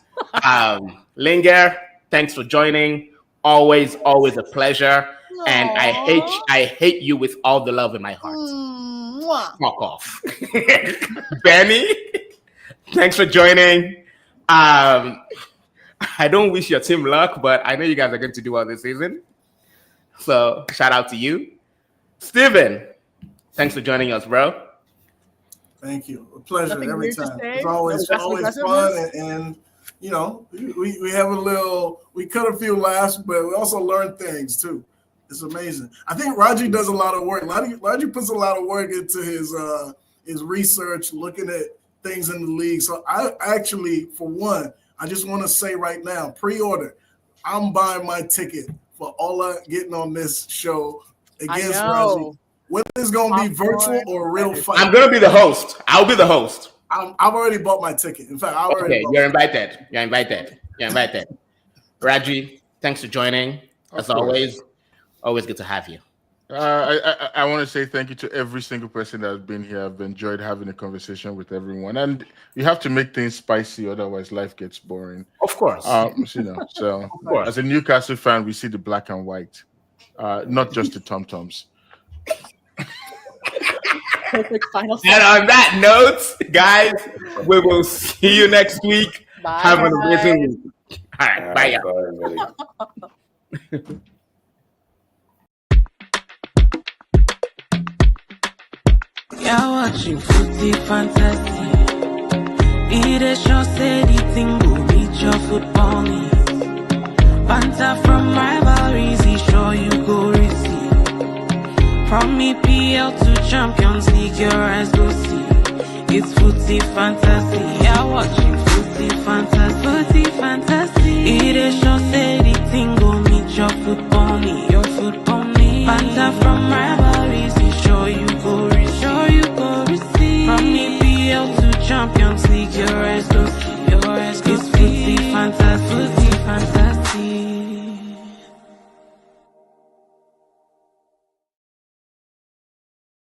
Speaker 2: Linger, thanks for joining. Always a pleasure. Aww. And I hate you with all the love in my heart. Fuck off. Benny, thanks for joining. I don't wish your team luck, but I know you guys are going to do well this season. So shout out to you. Steven, thanks for joining us, bro.
Speaker 6: Thank you. A pleasure.
Speaker 4: Nothing
Speaker 6: every
Speaker 4: weird to
Speaker 6: time.
Speaker 4: say?
Speaker 6: It's always fun and we have we cut a few laughs, but we also learn things too. It's amazing. I think Raji does a lot of work. Raji puts a lot of work into his research, looking at things in the league. So I actually, for one, I just want to say right now, pre-order. I'm buying my ticket for Ola getting on this show against Raji. Whether it's going to be virtual or a real fight.
Speaker 2: I'm going to be the host. I'll be the host.
Speaker 6: I've already bought my ticket. In fact,
Speaker 2: You're invited. Raji, thanks for joining. As always good to have you.
Speaker 3: I want to say thank you to every single person that has been here. I've enjoyed having a conversation with everyone. And you have to make things spicy, otherwise life gets boring.
Speaker 2: Of course.
Speaker 3: So as a Newcastle fan, we see the black and white, not just the tom-toms.
Speaker 4: Perfect final.
Speaker 2: And on that note, guys, we will see you next week.
Speaker 4: Bye.
Speaker 2: Have an amazing week. All right, bye, y'all.
Speaker 1: You're watching Footy Fantasy. It is your steady thing, go meet your football needs. Banter from rivalries, he sure you go receive. From EPL to Champions League, your eyes go see. It's Footy Fantasy. You're watching Footy Fantasy. Footy Fantasy. It is your steady thing, go meet your football needs. Your football needs. Banter from rivalries.